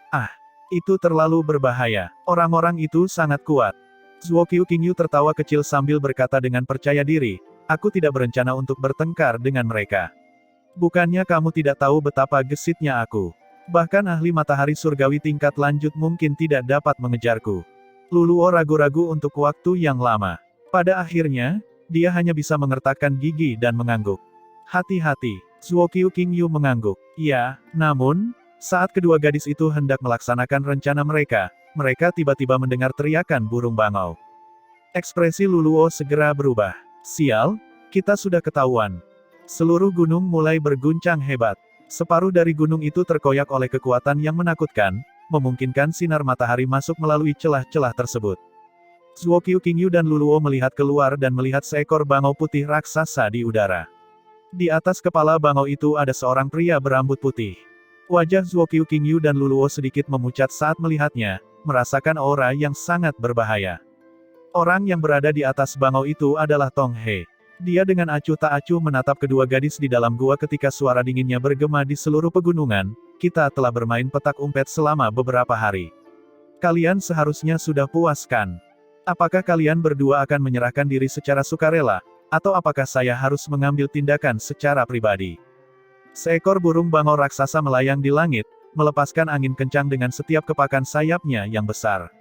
itu terlalu berbahaya, orang-orang itu sangat kuat. Zuo Qiuqingyu tertawa kecil sambil berkata dengan percaya diri, aku tidak berencana untuk bertengkar dengan mereka. Bukannya kamu tidak tahu betapa gesitnya aku. Bahkan ahli matahari surgawi tingkat lanjut mungkin tidak dapat mengejarku. Luluo ragu-ragu untuk waktu yang lama. Pada akhirnya, dia hanya bisa mengertakkan gigi dan mengangguk. Hati-hati, Zuo Qiuqingyu mengangguk. Ya, namun, saat kedua gadis itu hendak melaksanakan rencana mereka, mereka tiba-tiba mendengar teriakan burung bangau. Ekspresi Luluo segera berubah. Sial, kita sudah ketahuan. Seluruh gunung mulai berguncang hebat. Separuh dari gunung itu terkoyak oleh kekuatan yang menakutkan, memungkinkan sinar matahari masuk melalui celah-celah tersebut. Zuo Qiuqingyu dan Luluo melihat keluar dan melihat seekor bangau putih raksasa di udara. Di atas kepala bangau itu ada seorang pria berambut putih. Wajah Zuo Qiuqingyu dan Luluo sedikit memucat saat melihatnya, merasakan aura yang sangat berbahaya. Orang yang berada di atas bangau itu adalah Tong He. Dia dengan acuh tak acuh menatap kedua gadis di dalam gua ketika suara dinginnya bergema di seluruh pegunungan, kita telah bermain petak umpet selama beberapa hari. Kalian seharusnya sudah puas kan? Apakah kalian berdua akan menyerahkan diri secara sukarela, atau apakah saya harus mengambil tindakan secara pribadi? Seekor burung bangau raksasa melayang di langit, melepaskan angin kencang dengan setiap kepakan sayapnya yang besar.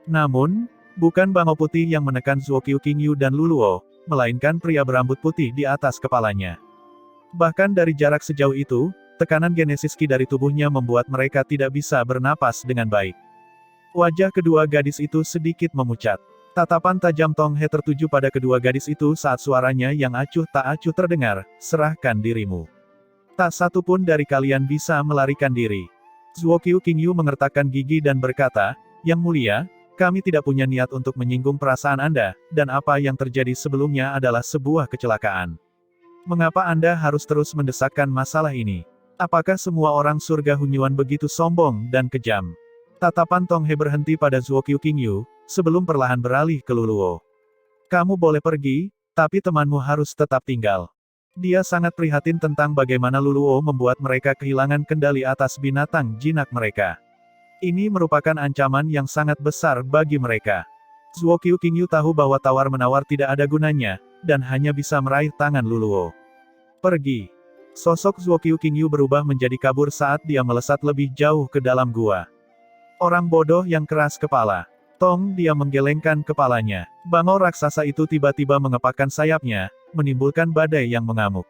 Namun, bukan bangau putih yang menekan Zuo Qiuqingyu dan Luluo, melainkan pria berambut putih di atas kepalanya. Bahkan dari jarak sejauh itu, tekanan genesis Qi dari tubuhnya membuat mereka tidak bisa bernapas dengan baik. Wajah kedua gadis itu sedikit memucat. Tatapan tajam Tong He tertuju pada kedua gadis itu saat suaranya yang acuh tak acuh terdengar, serahkan dirimu. Tak satu pun dari kalian bisa melarikan diri. Zuo Qiuqingyu mengertakkan gigi dan berkata, Yang Mulia, kami tidak punya niat untuk menyinggung perasaan Anda, dan apa yang terjadi sebelumnya adalah sebuah kecelakaan. Mengapa Anda harus terus mendesakkan masalah ini? Apakah semua orang surga Hunyuan begitu sombong dan kejam? Tatapan Tong He berhenti pada Zuo Qiuqingyu, sebelum perlahan beralih ke Luluo. Kamu boleh pergi, tapi temanmu harus tetap tinggal. Dia sangat prihatin tentang bagaimana Luluo membuat mereka kehilangan kendali atas binatang jinak mereka. Ini merupakan ancaman yang sangat besar bagi mereka. Zuo Qiuqingyu tahu bahwa tawar-menawar tidak ada gunanya, dan hanya bisa meraih tangan Luluo. Pergi. Sosok Zuo Qiuqingyu berubah menjadi kabur saat dia melesat lebih jauh ke dalam gua. Orang bodoh yang keras kepala. Tong dia menggelengkan kepalanya. Bangau raksasa itu tiba-tiba mengepakkan sayapnya, menimbulkan badai yang mengamuk.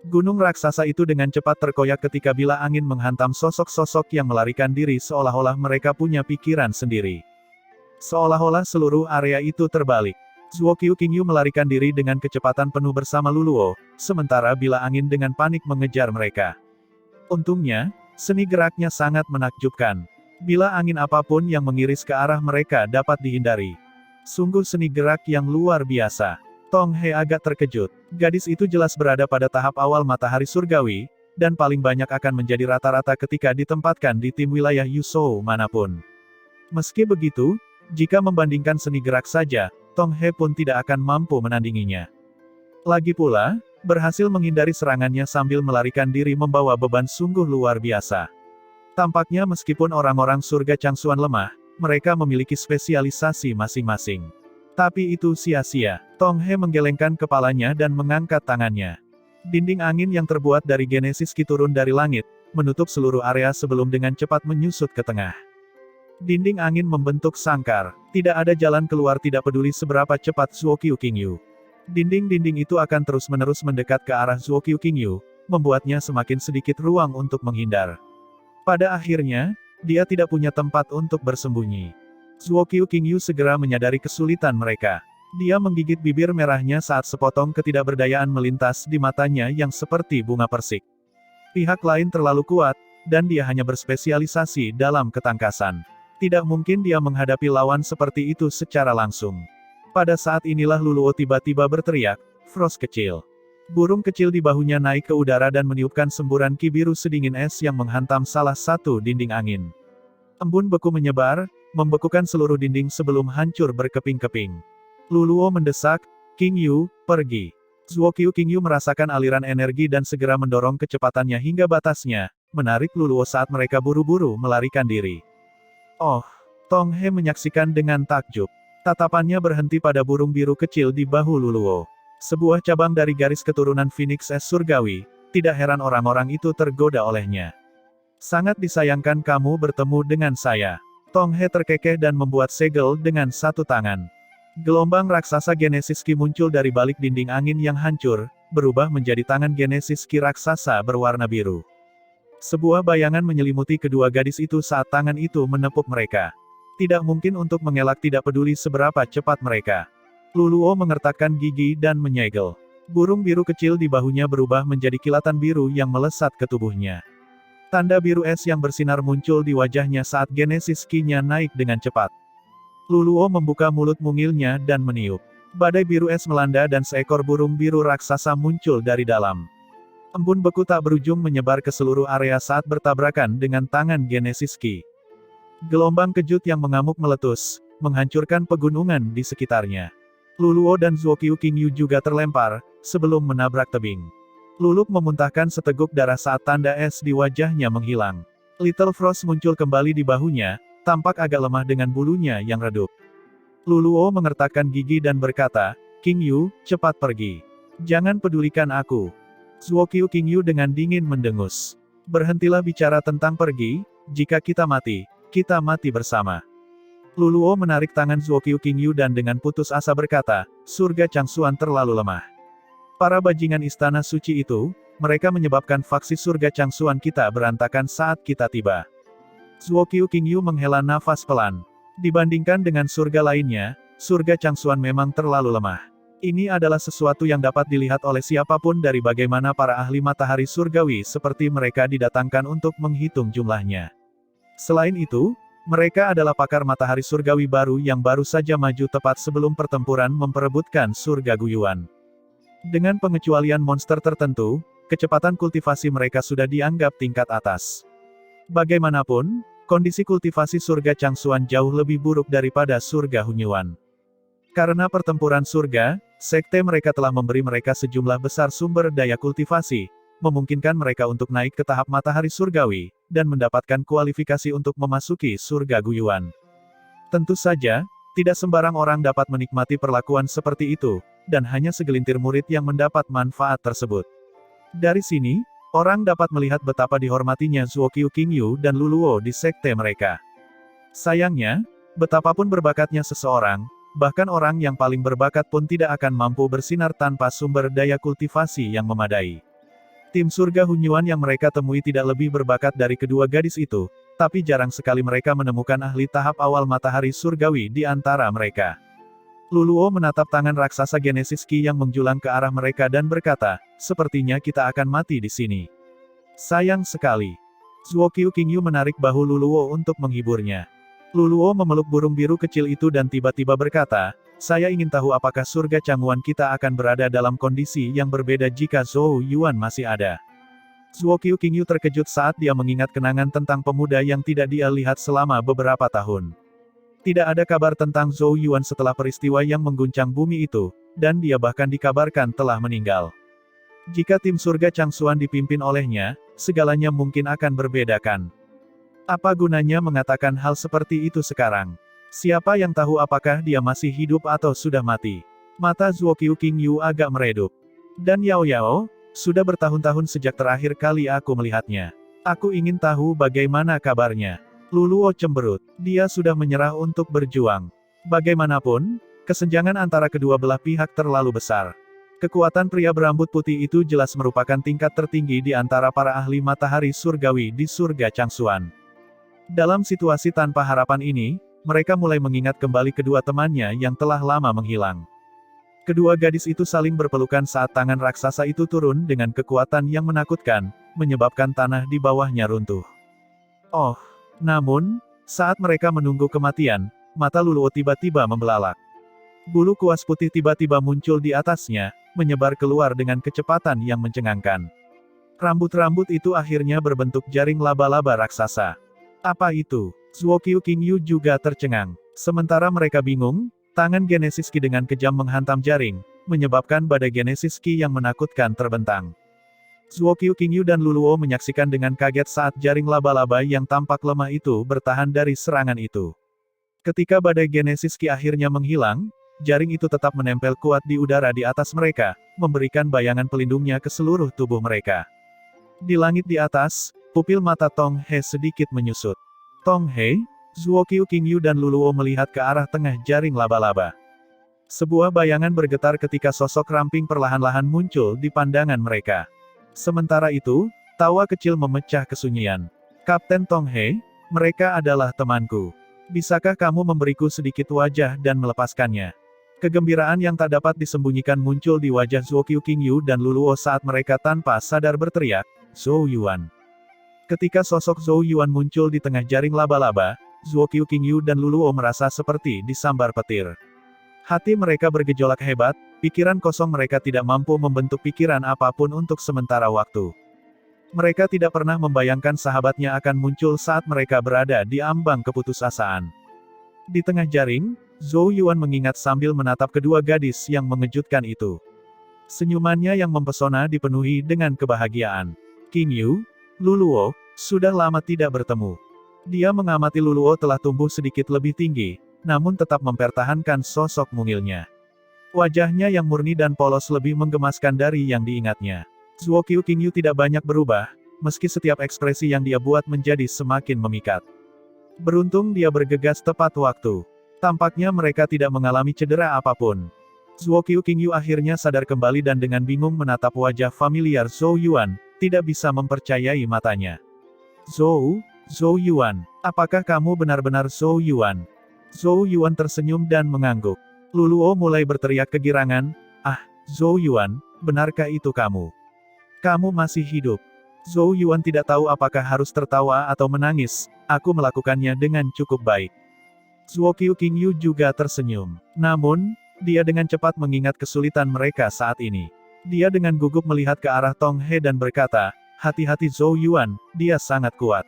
Gunung raksasa itu dengan cepat terkoyak ketika bila angin menghantam sosok-sosok yang melarikan diri seolah-olah mereka punya pikiran sendiri. Seolah-olah seluruh area itu terbalik. Zuo Qiuqingyu melarikan diri dengan kecepatan penuh bersama Luluo, sementara bila angin dengan panik mengejar mereka. Untungnya, seni geraknya sangat menakjubkan. Bila angin apapun yang mengiris ke arah mereka dapat dihindari. Sungguh seni gerak yang luar biasa. Tong He agak terkejut. Gadis itu jelas berada pada tahap awal matahari surgawi, dan paling banyak akan menjadi rata-rata ketika ditempatkan di tim wilayah Yuzhou manapun. Meski begitu, jika membandingkan seni gerak saja, Tong He pun tidak akan mampu menandinginya. Lagi pula, berhasil menghindari serangannya sambil melarikan diri membawa beban sungguh luar biasa. Tampaknya meskipun orang-orang surga Changsuan lemah, mereka memiliki spesialisasi masing-masing. Tapi itu sia-sia. Tong He menggelengkan kepalanya dan mengangkat tangannya. Dinding angin yang terbuat dari Genesis Ki turun dari langit, menutup seluruh area sebelum dengan cepat menyusut ke tengah. Dinding angin membentuk sangkar, tidak ada jalan keluar tidak peduli seberapa cepat Zuo Qiu Qingyu. Dinding-dinding itu akan terus-menerus mendekat ke arah Zuo Qiu Qingyu, membuatnya semakin sedikit ruang untuk menghindar. Pada akhirnya, dia tidak punya tempat untuk bersembunyi. Zuo Qiu Qingyu segera menyadari kesulitan mereka. Dia menggigit bibir merahnya saat sepotong ketidakberdayaan melintas di matanya yang seperti bunga persik. Pihak lain terlalu kuat, dan dia hanya berspesialisasi dalam ketangkasan. Tidak mungkin dia menghadapi lawan seperti itu secara langsung. Pada saat inilah Luluo tiba-tiba berteriak, "Frost kecil." Burung kecil di bahunya naik ke udara dan meniupkan semburan ki biru sedingin es yang menghantam salah satu dinding angin. Embun beku menyebar, membekukan seluruh dinding sebelum hancur berkeping-keping. Luluo mendesak, "Qingyu, pergi." Zuo Qiu Qingyu merasakan aliran energi dan segera mendorong kecepatannya hingga batasnya, menarik Luluo saat mereka buru-buru melarikan diri. Oh, Tong He menyaksikan dengan takjub. Tatapannya berhenti pada burung biru kecil di bahu Luluo. Sebuah cabang dari garis keturunan Phoenix es surgawi, tidak heran orang-orang itu tergoda olehnya. Sangat disayangkan kamu bertemu dengan saya. Tong He terkekeh dan membuat segel dengan satu tangan. Gelombang raksasa Genesis Ki muncul dari balik dinding angin yang hancur, berubah menjadi tangan Genesis Ki raksasa berwarna biru. Sebuah bayangan menyelimuti kedua gadis itu saat tangan itu menepuk mereka. Tidak mungkin untuk mengelak tidak peduli seberapa cepat mereka. Luluo mengertakkan gigi dan menyegel. Burung biru kecil di bahunya berubah menjadi kilatan biru yang melesat ke tubuhnya. Tanda biru es yang bersinar muncul di wajahnya saat Genesis Ki-nya naik dengan cepat. Luluo membuka mulut mungilnya dan meniup. Badai biru es melanda dan seekor burung biru raksasa muncul dari dalam. Embun beku tak berujung menyebar ke seluruh area saat bertabrakan dengan tangan Genesis Ki. Gelombang kejut yang mengamuk meletus, menghancurkan pegunungan di sekitarnya. Luluo dan Zuo Qiu Qingyu juga terlempar, sebelum menabrak tebing. Luluk memuntahkan seteguk darah saat tanda es di wajahnya menghilang. Little Frost muncul kembali di bahunya, tampak agak lemah dengan bulunya yang redup. Luluo mengertakkan gigi dan berkata, "Qingyu, cepat pergi. Jangan pedulikan aku." Zuo Qiu Qingyu dengan dingin mendengus. "Berhentilah bicara tentang pergi, jika kita mati bersama." Luluo menarik tangan Zuo Qiu Qingyu dan dengan putus asa berkata, "Surga Changsuan terlalu lemah. Para bajingan istana suci itu, mereka menyebabkan faksi surga Changsuan kita berantakan saat kita tiba." Zuo Qiu Qingyu menghela nafas pelan. Dibandingkan dengan surga lainnya, surga Changsuan memang terlalu lemah. Ini adalah sesuatu yang dapat dilihat oleh siapapun dari bagaimana para ahli matahari surgawi seperti mereka didatangkan untuk menghitung jumlahnya. Selain itu, mereka adalah pakar matahari surgawi baru yang baru saja maju tepat sebelum pertempuran memperebutkan surga Guyuan. Dengan pengecualian monster tertentu, kecepatan kultivasi mereka sudah dianggap tingkat atas. Bagaimanapun, kondisi kultivasi surga Changsuan jauh lebih buruk daripada surga Hunyuan. Karena pertempuran surga, sekte mereka telah memberi mereka sejumlah besar sumber daya kultivasi, memungkinkan mereka untuk naik ke tahap matahari surgawi, dan mendapatkan kualifikasi untuk memasuki surga Guyuan. Tentu saja, tidak sembarang orang dapat menikmati perlakuan seperti itu, dan hanya segelintir murid yang mendapat manfaat tersebut. Dari sini, orang dapat melihat betapa dihormatinya Zuo Qiu Qingyu dan Luluo di sekte mereka. Sayangnya, betapapun berbakatnya seseorang, bahkan orang yang paling berbakat pun tidak akan mampu bersinar tanpa sumber daya kultivasi yang memadai. Tim surga Hunyuan yang mereka temui tidak lebih berbakat dari kedua gadis itu, tapi jarang sekali mereka menemukan ahli tahap awal matahari surgawi di antara mereka. Luluo menatap tangan raksasa Genesis Ki yang menjulang ke arah mereka dan berkata, "Sepertinya kita akan mati di sini." Sayang sekali. Zuo Qiu Qingyu menarik bahu Luluo untuk menghiburnya. Luluo memeluk burung biru kecil itu dan tiba-tiba berkata, "Saya ingin tahu apakah surga Changwon kita akan berada dalam kondisi yang berbeda jika Zhou Yuan masih ada." Zuo Qiu Qingyu terkejut saat dia mengingat kenangan tentang pemuda yang tidak dia lihat selama beberapa tahun. Tidak ada kabar tentang Zhou Yuan setelah peristiwa yang mengguncang bumi itu, dan dia bahkan dikabarkan telah meninggal. Jika tim surga Changsuan dipimpin olehnya, segalanya mungkin akan berbeda kan? Apa gunanya mengatakan hal seperti itu sekarang? Siapa yang tahu apakah dia masih hidup atau sudah mati? Mata Zuo Qingyu agak meredup. Dan Yao Yao, sudah bertahun-tahun sejak terakhir kali aku melihatnya. Aku ingin tahu bagaimana kabarnya. Luluo cemberut. Dia sudah menyerah untuk berjuang. Bagaimanapun, kesenjangan antara kedua belah pihak terlalu besar. Kekuatan pria berambut putih itu jelas merupakan tingkat tertinggi di antara para ahli matahari surgawi di surga Changsuan. Dalam situasi tanpa harapan ini, mereka mulai mengingat kembali kedua temannya yang telah lama menghilang. Kedua gadis itu saling berpelukan saat tangan raksasa itu turun dengan kekuatan yang menakutkan, menyebabkan tanah di bawahnya runtuh. Oh, namun, saat mereka menunggu kematian, mata Luluo tiba-tiba membelalak. Bulu kuas putih tiba-tiba muncul di atasnya, menyebar keluar dengan kecepatan yang mencengangkan. Rambut-rambut itu akhirnya berbentuk jaring laba-laba raksasa. Apa itu? Zuo Qingyu juga tercengang. Sementara mereka bingung, tangan Genesis Ki dengan kejam menghantam jaring, menyebabkan badai Genesis Ki yang menakutkan terbentang. Zuo Qingyu dan Luluo menyaksikan dengan kaget saat jaring laba-laba yang tampak lemah itu bertahan dari serangan itu. Ketika badai Genesis Ki akhirnya menghilang, jaring itu tetap menempel kuat di udara di atas mereka, memberikan bayangan pelindungnya ke seluruh tubuh mereka. Di langit di atas, pupil mata Tong He sedikit menyusut. Tong He, Zuo Qingyu dan Luluo melihat ke arah tengah jaring laba-laba. Sebuah bayangan bergetar ketika sosok ramping perlahan-lahan muncul di pandangan mereka. Sementara itu, tawa kecil memecah kesunyian. Kapten Tong He, mereka adalah temanku. Bisakah kamu memberiku sedikit wajah dan melepaskannya? Kegembiraan yang tak dapat disembunyikan muncul di wajah Zuo Qingyu dan Luluo saat mereka tanpa sadar berteriak, Zhou Yuan. Ketika sosok Zhou Yuan muncul di tengah jaring laba-laba, Zuo Qingyu dan Luluo merasa seperti disambar petir. Hati mereka bergejolak hebat, pikiran kosong mereka tidak mampu membentuk pikiran apapun untuk sementara waktu. Mereka tidak pernah membayangkan sahabatnya akan muncul saat mereka berada di ambang keputusasaan. Di tengah jaring, Zhou Yuan mengingat sambil menatap kedua gadis yang mengejutkan itu. Senyumannya yang mempesona dipenuhi dengan kebahagiaan. Qingyu, Luluo, sudah lama tidak bertemu. Dia mengamati Luluo telah tumbuh sedikit lebih tinggi, namun tetap mempertahankan sosok mungilnya. Wajahnya yang murni dan polos lebih menggemaskan dari yang diingatnya. Zuo Qingyu tidak banyak berubah, meski setiap ekspresi yang dia buat menjadi semakin memikat. Beruntung dia bergegas tepat waktu. Tampaknya mereka tidak mengalami cedera apapun. Zuo Qingyu akhirnya sadar kembali dan dengan bingung menatap wajah familiar Zhou Yuan, tidak bisa mempercayai matanya. Zhou Yuan, apakah kamu benar-benar Zhou Yuan? Zhou Yuan tersenyum dan mengangguk. Luluo mulai berteriak kegirangan, ah, Zhou Yuan, benarkah itu kamu? Kamu masih hidup. Zhou Yuan tidak tahu apakah harus tertawa atau menangis, aku melakukannya dengan cukup baik. Zuo Qingyu juga tersenyum. Namun, dia dengan cepat mengingat kesulitan mereka saat ini. Dia dengan gugup melihat ke arah Tong He dan berkata, hati-hati Zhou Yuan, dia sangat kuat.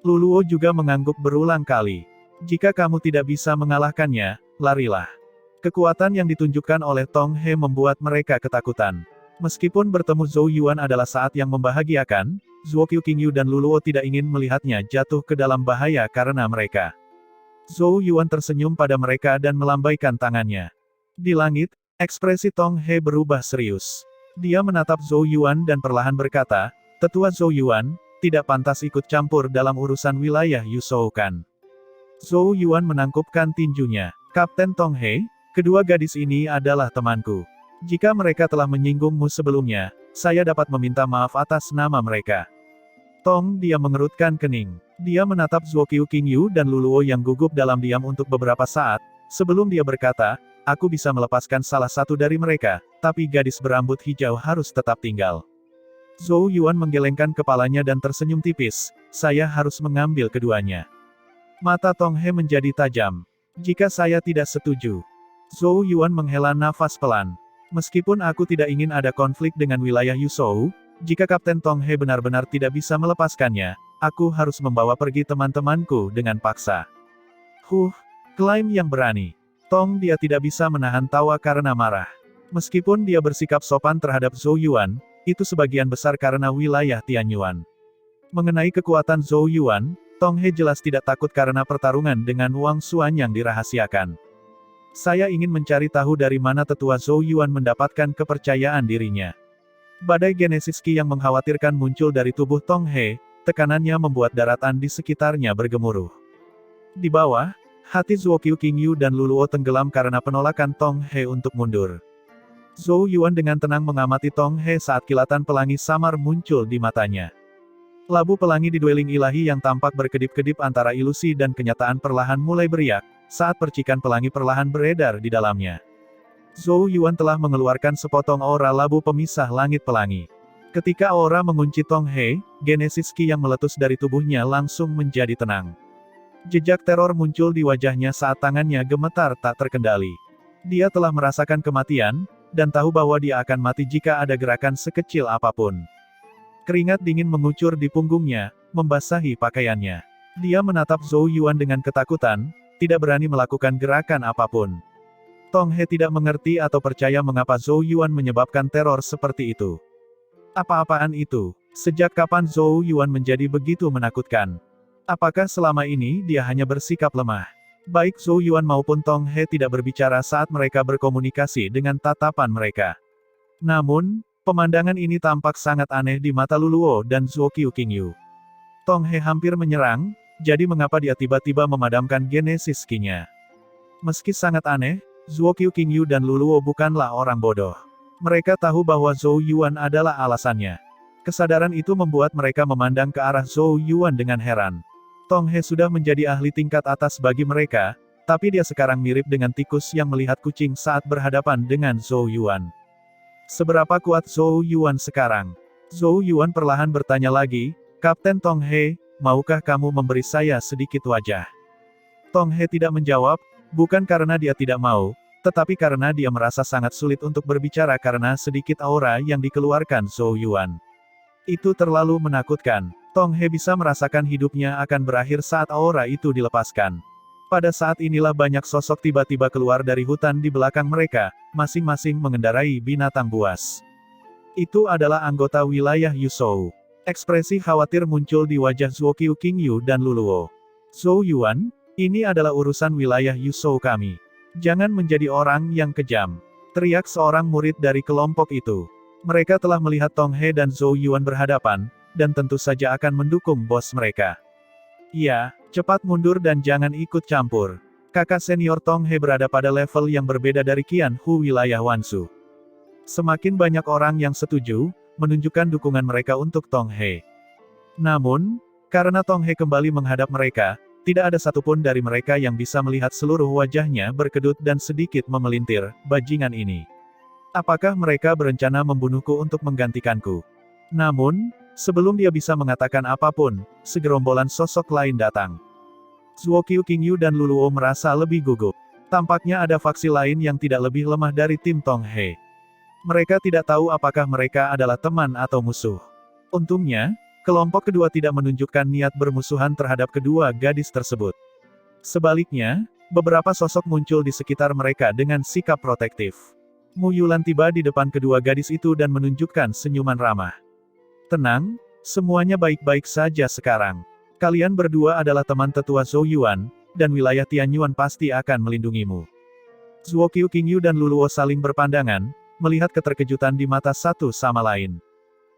Luluo juga mengangguk berulang kali. Jika kamu tidak bisa mengalahkannya, larilah. Kekuatan yang ditunjukkan oleh Tong He membuat mereka ketakutan. Meskipun bertemu Zhou Yuan adalah saat yang membahagiakan, Zuo Qingyu dan Luluo tidak ingin melihatnya jatuh ke dalam bahaya karena mereka. Zhou Yuan tersenyum pada mereka dan melambaikan tangannya. Di langit, ekspresi Tong He berubah serius. Dia menatap Zhou Yuan dan perlahan berkata, Tetua Zhou Yuan, tidak pantas ikut campur dalam urusan wilayah Yuzhoukan. Zhou Yuan menangkupkan tinjunya. Kapten Tong He, kedua gadis ini adalah temanku. Jika mereka telah menyinggungmu sebelumnya, saya dapat meminta maaf atas nama mereka. Tong, dia mengerutkan kening. Dia menatap Zuo Qingyu dan Luluo yang gugup dalam diam untuk beberapa saat, sebelum dia berkata, aku bisa melepaskan salah satu dari mereka, tapi gadis berambut hijau harus tetap tinggal. Zhou Yuan menggelengkan kepalanya dan tersenyum tipis, saya harus mengambil keduanya. Mata Tong He menjadi tajam. Jika saya tidak setuju. Zhou Yuan menghela nafas pelan. Meskipun aku tidak ingin ada konflik dengan wilayah Yuzhou, jika Kapten Tong He benar-benar tidak bisa melepaskannya, aku harus membawa pergi teman-temanku dengan paksa. Klaim yang berani. Tong dia tidak bisa menahan tawa karena marah. Meskipun dia bersikap sopan terhadap Zhou Yuan, itu sebagian besar karena wilayah Tianyuan. Mengenai kekuatan Zhou Yuan, Tong He jelas tidak takut karena pertarungan dengan Wang Xuan yang dirahasiakan. Saya ingin mencari tahu dari mana tetua Zhou Yuan mendapatkan kepercayaan dirinya. Badai Genesis Qi yang mengkhawatirkan muncul dari tubuh Tong He, tekanannya membuat daratan di sekitarnya bergemuruh. Di bawah, hati Zhuo Qingyu dan Luluo tenggelam karena penolakan Tong He untuk mundur. Zhou Yuan dengan tenang mengamati Tong He saat kilatan pelangi samar muncul di matanya. Labu pelangi di dueling ilahi yang tampak berkedip-kedip antara ilusi dan kenyataan perlahan mulai beriak, saat percikan pelangi perlahan beredar di dalamnya. Zhou Yuan telah mengeluarkan sepotong aura labu pemisah langit pelangi. Ketika aura mengunci Tong He, Genesis Qi yang meletus dari tubuhnya langsung menjadi tenang. Jejak teror muncul di wajahnya saat tangannya gemetar tak terkendali. Dia telah merasakan kematian, dan tahu bahwa dia akan mati jika ada gerakan sekecil apapun. Keringat dingin mengucur di punggungnya, membasahi pakaiannya. Dia menatap Zhou Yuan dengan ketakutan, tidak berani melakukan gerakan apapun. Tong He tidak mengerti atau percaya mengapa Zhou Yuan menyebabkan teror seperti itu. Apa-apaan itu? Sejak kapan Zhou Yuan menjadi begitu menakutkan? Apakah selama ini dia hanya bersikap lemah? Baik Zhou Yuan maupun Tong He tidak berbicara saat mereka berkomunikasi dengan tatapan mereka. Namun, pemandangan ini tampak sangat aneh di mata Luluo dan Zhuo Qingyu. Tong He hampir menyerang, jadi mengapa dia tiba-tiba memadamkan Genesis Qi-nya? Meski sangat aneh, Zhuo Qingyu dan Luluo bukanlah orang bodoh. Mereka tahu bahwa Zhou Yuan adalah alasannya. Kesadaran itu membuat mereka memandang ke arah Zhou Yuan dengan heran. Tong He sudah menjadi ahli tingkat atas bagi mereka, tapi dia sekarang mirip dengan tikus yang melihat kucing saat berhadapan dengan Zhou Yuan. Seberapa kuat Zhou Yuan sekarang? Zhou Yuan perlahan bertanya lagi, Kapten Tong He, maukah kamu memberi saya sedikit wajah? Tong He tidak menjawab, bukan karena dia tidak mau, tetapi karena dia merasa sangat sulit untuk berbicara karena sedikit aura yang dikeluarkan Zhou Yuan. Itu terlalu menakutkan. Tong He bisa merasakan hidupnya akan berakhir saat aura itu dilepaskan. Pada saat inilah banyak sosok tiba-tiba keluar dari hutan di belakang mereka, masing-masing mengendarai binatang buas. Itu adalah anggota wilayah Yuzhou. Ekspresi khawatir muncul di wajah Zhuo Qingyu dan Luluo. Zhou Yuan, ini adalah urusan wilayah Yuzhou kami. Jangan menjadi orang yang kejam. Teriak seorang murid dari kelompok itu. Mereka telah melihat Tong He dan Zhou Yuan berhadapan, dan tentu saja akan mendukung bos mereka. Iya, cepat mundur dan jangan ikut campur. Kakak senior Tong He berada pada level yang berbeda dari Qian Hu wilayah Wansu. Semakin banyak orang yang setuju, menunjukkan dukungan mereka untuk Tong He. Namun, karena Tong He kembali menghadap mereka, tidak ada satupun dari mereka yang bisa melihat seluruh wajahnya berkedut dan sedikit memelintir, bajingan ini. Apakah mereka berencana membunuhku untuk menggantikanku? Namun, sebelum dia bisa mengatakan apapun, segerombolan sosok lain datang. Zhuo Qingyu dan Luluo merasa lebih gugup. Tampaknya ada faksi lain yang tidak lebih lemah dari tim Tong He. Mereka tidak tahu apakah mereka adalah teman atau musuh. Untungnya, kelompok kedua tidak menunjukkan niat bermusuhan terhadap kedua gadis tersebut. Sebaliknya, beberapa sosok muncul di sekitar mereka dengan sikap protektif. Mu Yulan tiba di depan kedua gadis itu dan menunjukkan senyuman ramah. Tenang, semuanya baik-baik saja sekarang. Kalian berdua adalah teman tetua Zhou Yuan, dan wilayah Tianyuan pasti akan melindungimu. Zhuo Qingyu dan Luluo saling berpandangan, melihat keterkejutan di mata satu sama lain.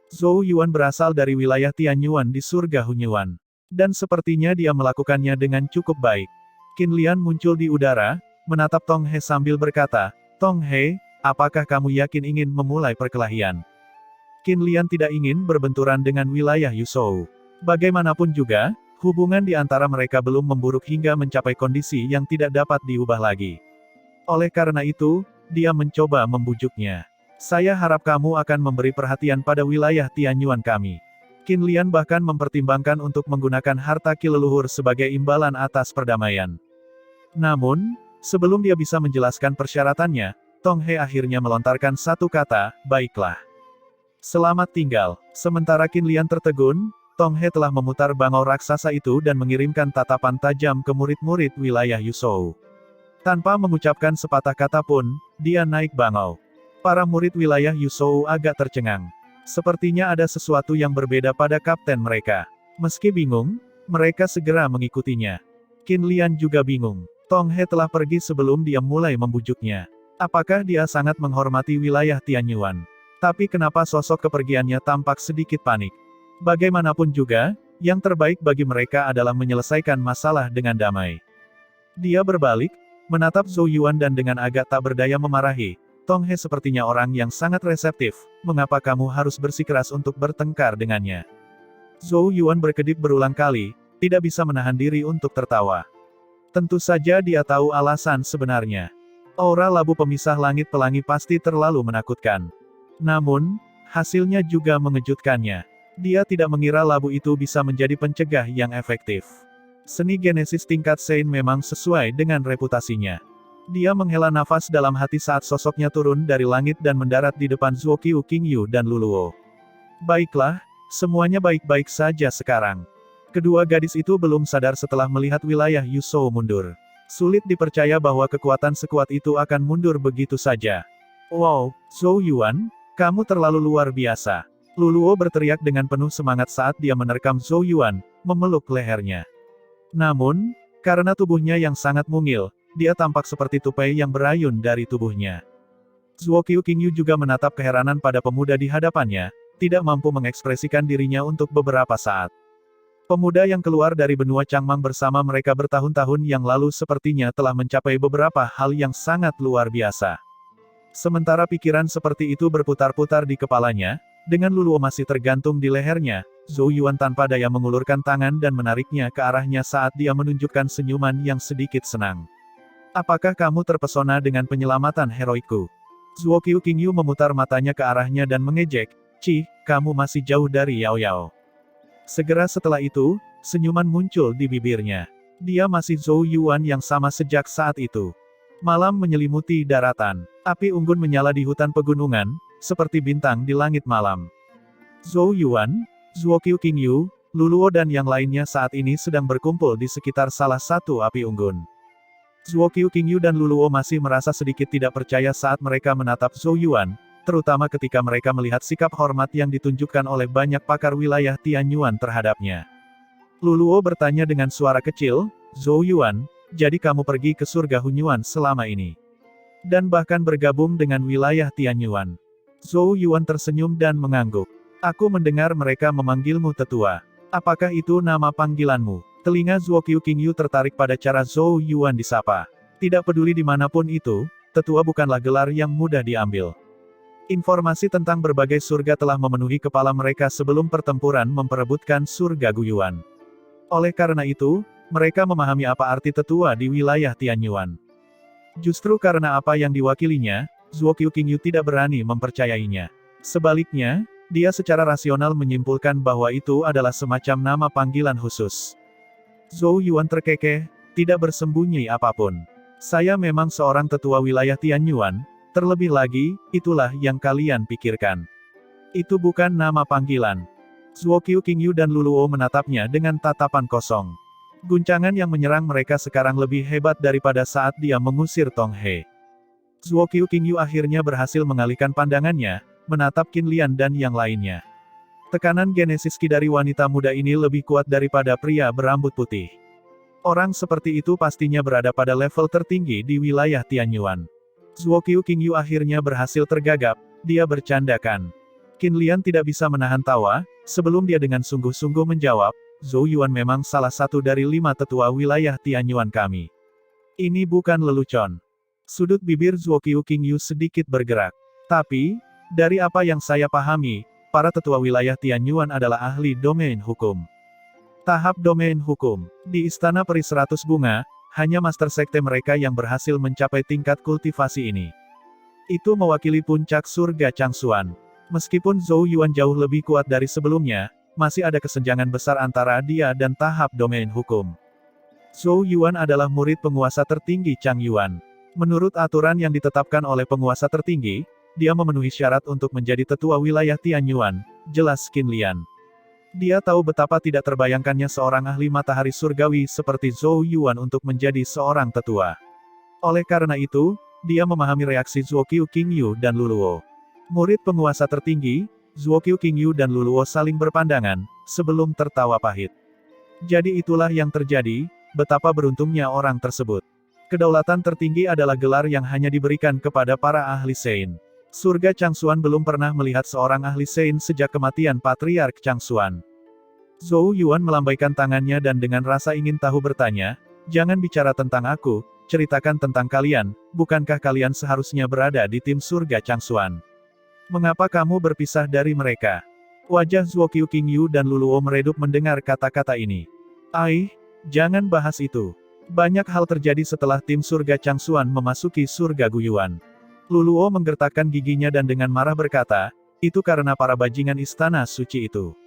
Zhou Yuan berasal dari wilayah Tianyuan di surga Hunyuan. Dan sepertinya dia melakukannya dengan cukup baik. Qin Lian muncul di udara, menatap Tong He sambil berkata, Tong He, apakah kamu yakin ingin memulai perkelahian? Qin Lian tidak ingin berbenturan dengan wilayah Yuzhou. Bagaimanapun juga, hubungan di antara mereka belum memburuk hingga mencapai kondisi yang tidak dapat diubah lagi. Oleh karena itu, dia mencoba membujuknya. Saya harap kamu akan memberi perhatian pada wilayah Tianyuan kami. Qin Lian bahkan mempertimbangkan untuk menggunakan harta Qi leluhur sebagai imbalan atas perdamaian. Namun, sebelum dia bisa menjelaskan persyaratannya, Tong He akhirnya melontarkan satu kata, baiklah. Selamat tinggal. Sementara Qin Lian tertegun, Tong He telah memutar bangau raksasa itu dan mengirimkan tatapan tajam ke murid-murid wilayah Yuzhou. Tanpa mengucapkan sepatah kata pun, dia naik bangau. Para murid wilayah Yuzhou agak tercengang. Sepertinya ada sesuatu yang berbeda pada kapten mereka. Meski bingung, mereka segera mengikutinya. Qin Lian juga bingung. Tong He telah pergi sebelum dia mulai membujuknya. Apakah dia sangat menghormati wilayah Tianyuan? Tapi kenapa sosok kepergiannya tampak sedikit panik? Bagaimanapun juga, yang terbaik bagi mereka adalah menyelesaikan masalah dengan damai. Dia berbalik, menatap Zhou Yuan dan dengan agak tak berdaya memarahi. Tong He sepertinya orang yang sangat reseptif, mengapa kamu harus bersikeras untuk bertengkar dengannya? Zhou Yuan berkedip berulang kali, tidak bisa menahan diri untuk tertawa. Tentu saja dia tahu alasan sebenarnya. Aura labu pemisah langit pelangi pasti terlalu menakutkan. Namun, hasilnya juga mengejutkannya. Dia tidak mengira labu itu bisa menjadi pencegah yang efektif. Seni genesis tingkat Sein memang sesuai dengan reputasinya. Dia menghela nafas dalam hati saat sosoknya turun dari langit dan mendarat di depan Zuo Qiu Qingyu dan Luluo. Baiklah, semuanya baik-baik saja sekarang. Kedua gadis itu belum sadar setelah melihat wilayah Yuzhou mundur. Sulit dipercaya bahwa kekuatan sekuat itu akan mundur begitu saja. Wow, Zhou Yuan, kamu terlalu luar biasa. Luluo berteriak dengan penuh semangat saat dia menerkam Zhou Yuan, memeluk lehernya. Namun, karena tubuhnya yang sangat mungil, dia tampak seperti tupai yang berayun dari tubuhnya. Zuo Qiu Qingyu juga menatap keheranan pada pemuda di hadapannya, tidak mampu mengekspresikan dirinya untuk beberapa saat. Pemuda yang keluar dari benua Changmang bersama mereka bertahun-tahun yang lalu sepertinya telah mencapai beberapa hal yang sangat luar biasa. Sementara pikiran seperti itu berputar-putar di kepalanya, dengan Luluo masih tergantung di lehernya, Zhou Yuan tanpa daya mengulurkan tangan dan menariknya ke arahnya saat dia menunjukkan senyuman yang sedikit senang. Apakah kamu terpesona dengan penyelamatan heroikku? Zuo Qiu Qingyu memutar matanya ke arahnya dan mengejek, "Cih, kamu masih jauh dari Yao Yao." Segera setelah itu, senyuman muncul di bibirnya. Dia masih Zhou Yuan yang sama sejak saat itu. Malam menyelimuti daratan. Api unggun menyala di hutan pegunungan, seperti bintang di langit malam. Zhou Yuan, Zuo Qiu Qingyu, Luluo dan yang lainnya saat ini sedang berkumpul di sekitar salah satu api unggun. Zuo Qiu Qingyu dan Luluo masih merasa sedikit tidak percaya saat mereka menatap Zhou Yuan, terutama ketika mereka melihat sikap hormat yang ditunjukkan oleh banyak pakar wilayah Tianyuan terhadapnya. Luluo bertanya dengan suara kecil, "Zhou Yuan, jadi kamu pergi ke surga Hunyuan selama ini? Dan bahkan bergabung dengan wilayah Tianyuan?" Zhou Yuan tersenyum dan mengangguk. "Aku mendengar mereka memanggilmu tetua. Apakah itu nama panggilanmu?" Telinga Zuo Qiu Qingyu tertarik pada cara Zhou Yuan disapa. Tidak peduli dimanapun itu, tetua bukanlah gelar yang mudah diambil. Informasi tentang berbagai surga telah memenuhi kepala mereka sebelum pertempuran memperebutkan surga Guyuan. Oleh karena itu, mereka memahami apa arti tetua di wilayah Tianyuan. Justru karena apa yang diwakilinya, Zuo Qiu Qingyu tidak berani mempercayainya. Sebaliknya, dia secara rasional menyimpulkan bahwa itu adalah semacam nama panggilan khusus. Zhou Yuan terkekeh, tidak bersembunyi apapun. "Saya memang seorang tetua wilayah Tianyuan. Terlebih lagi, itulah yang kalian pikirkan. Itu bukan nama panggilan." Zuo Qiu Qingyu dan Luluo menatapnya dengan tatapan kosong. Guncangan yang menyerang mereka sekarang lebih hebat daripada saat dia mengusir Tong He. Zuo Qiu Qingyu akhirnya berhasil mengalihkan pandangannya, menatap Qin Lian dan yang lainnya. Tekanan genesis Qi dari wanita muda ini lebih kuat daripada pria berambut putih. Orang seperti itu pastinya berada pada level tertinggi di wilayah Tianyuan. Zuo Qiu Qingyu akhirnya berhasil tergagap, dia bercandakan. Qin Lian tidak bisa menahan tawa, sebelum dia dengan sungguh-sungguh menjawab, "Zhou Yuan memang salah satu dari 5 tetua wilayah Tianyuan kami. Ini bukan lelucon." Sudut bibir Zuo Qiu Qingyu sedikit bergerak. "Tapi, dari apa yang saya pahami, para tetua wilayah Tianyuan adalah ahli domain hukum." Tahap domain hukum. Di Istana Peri 100 Bunga, hanya master sekte mereka yang berhasil mencapai tingkat kultivasi ini. Itu mewakili puncak surga Changsuan. Meskipun Zhou Yuan jauh lebih kuat dari sebelumnya, masih ada kesenjangan besar antara dia dan tahap domain hukum. Zhou Yuan adalah murid penguasa tertinggi Chang Yuan. Menurut aturan yang ditetapkan oleh penguasa tertinggi, dia memenuhi syarat untuk menjadi tetua wilayah Tianyuan, jelas Qin Lian. Dia tahu betapa tidak terbayangkannya seorang ahli matahari surgawi seperti Zhou Yuan untuk menjadi seorang tetua. Oleh karena itu, dia memahami reaksi Zuo Qiu Qingyu dan Luluo. Murid penguasa tertinggi, Zuo Qiu Qingyu dan Luluo saling berpandangan, sebelum tertawa pahit. Jadi itulah yang terjadi, betapa beruntungnya orang tersebut. Kedaulatan tertinggi adalah gelar yang hanya diberikan kepada para ahli Sein. Surga Changxuan belum pernah melihat seorang ahli Sein sejak kematian Patriark Changxuan. Zhou Yuan melambaikan tangannya dan dengan rasa ingin tahu bertanya, "Jangan bicara tentang aku, ceritakan tentang kalian, bukankah kalian seharusnya berada di tim surga Changxuan? Mengapa kamu berpisah dari mereka?" Wajah Zuo Qiu Qingyu dan Luluo meredup mendengar kata-kata ini. Jangan bahas itu. Banyak hal terjadi setelah tim surga Changxuan memasuki surga Guyuan. Luluo menggertakkan giginya dan dengan marah berkata, "Itu karena para bajingan istana suci itu."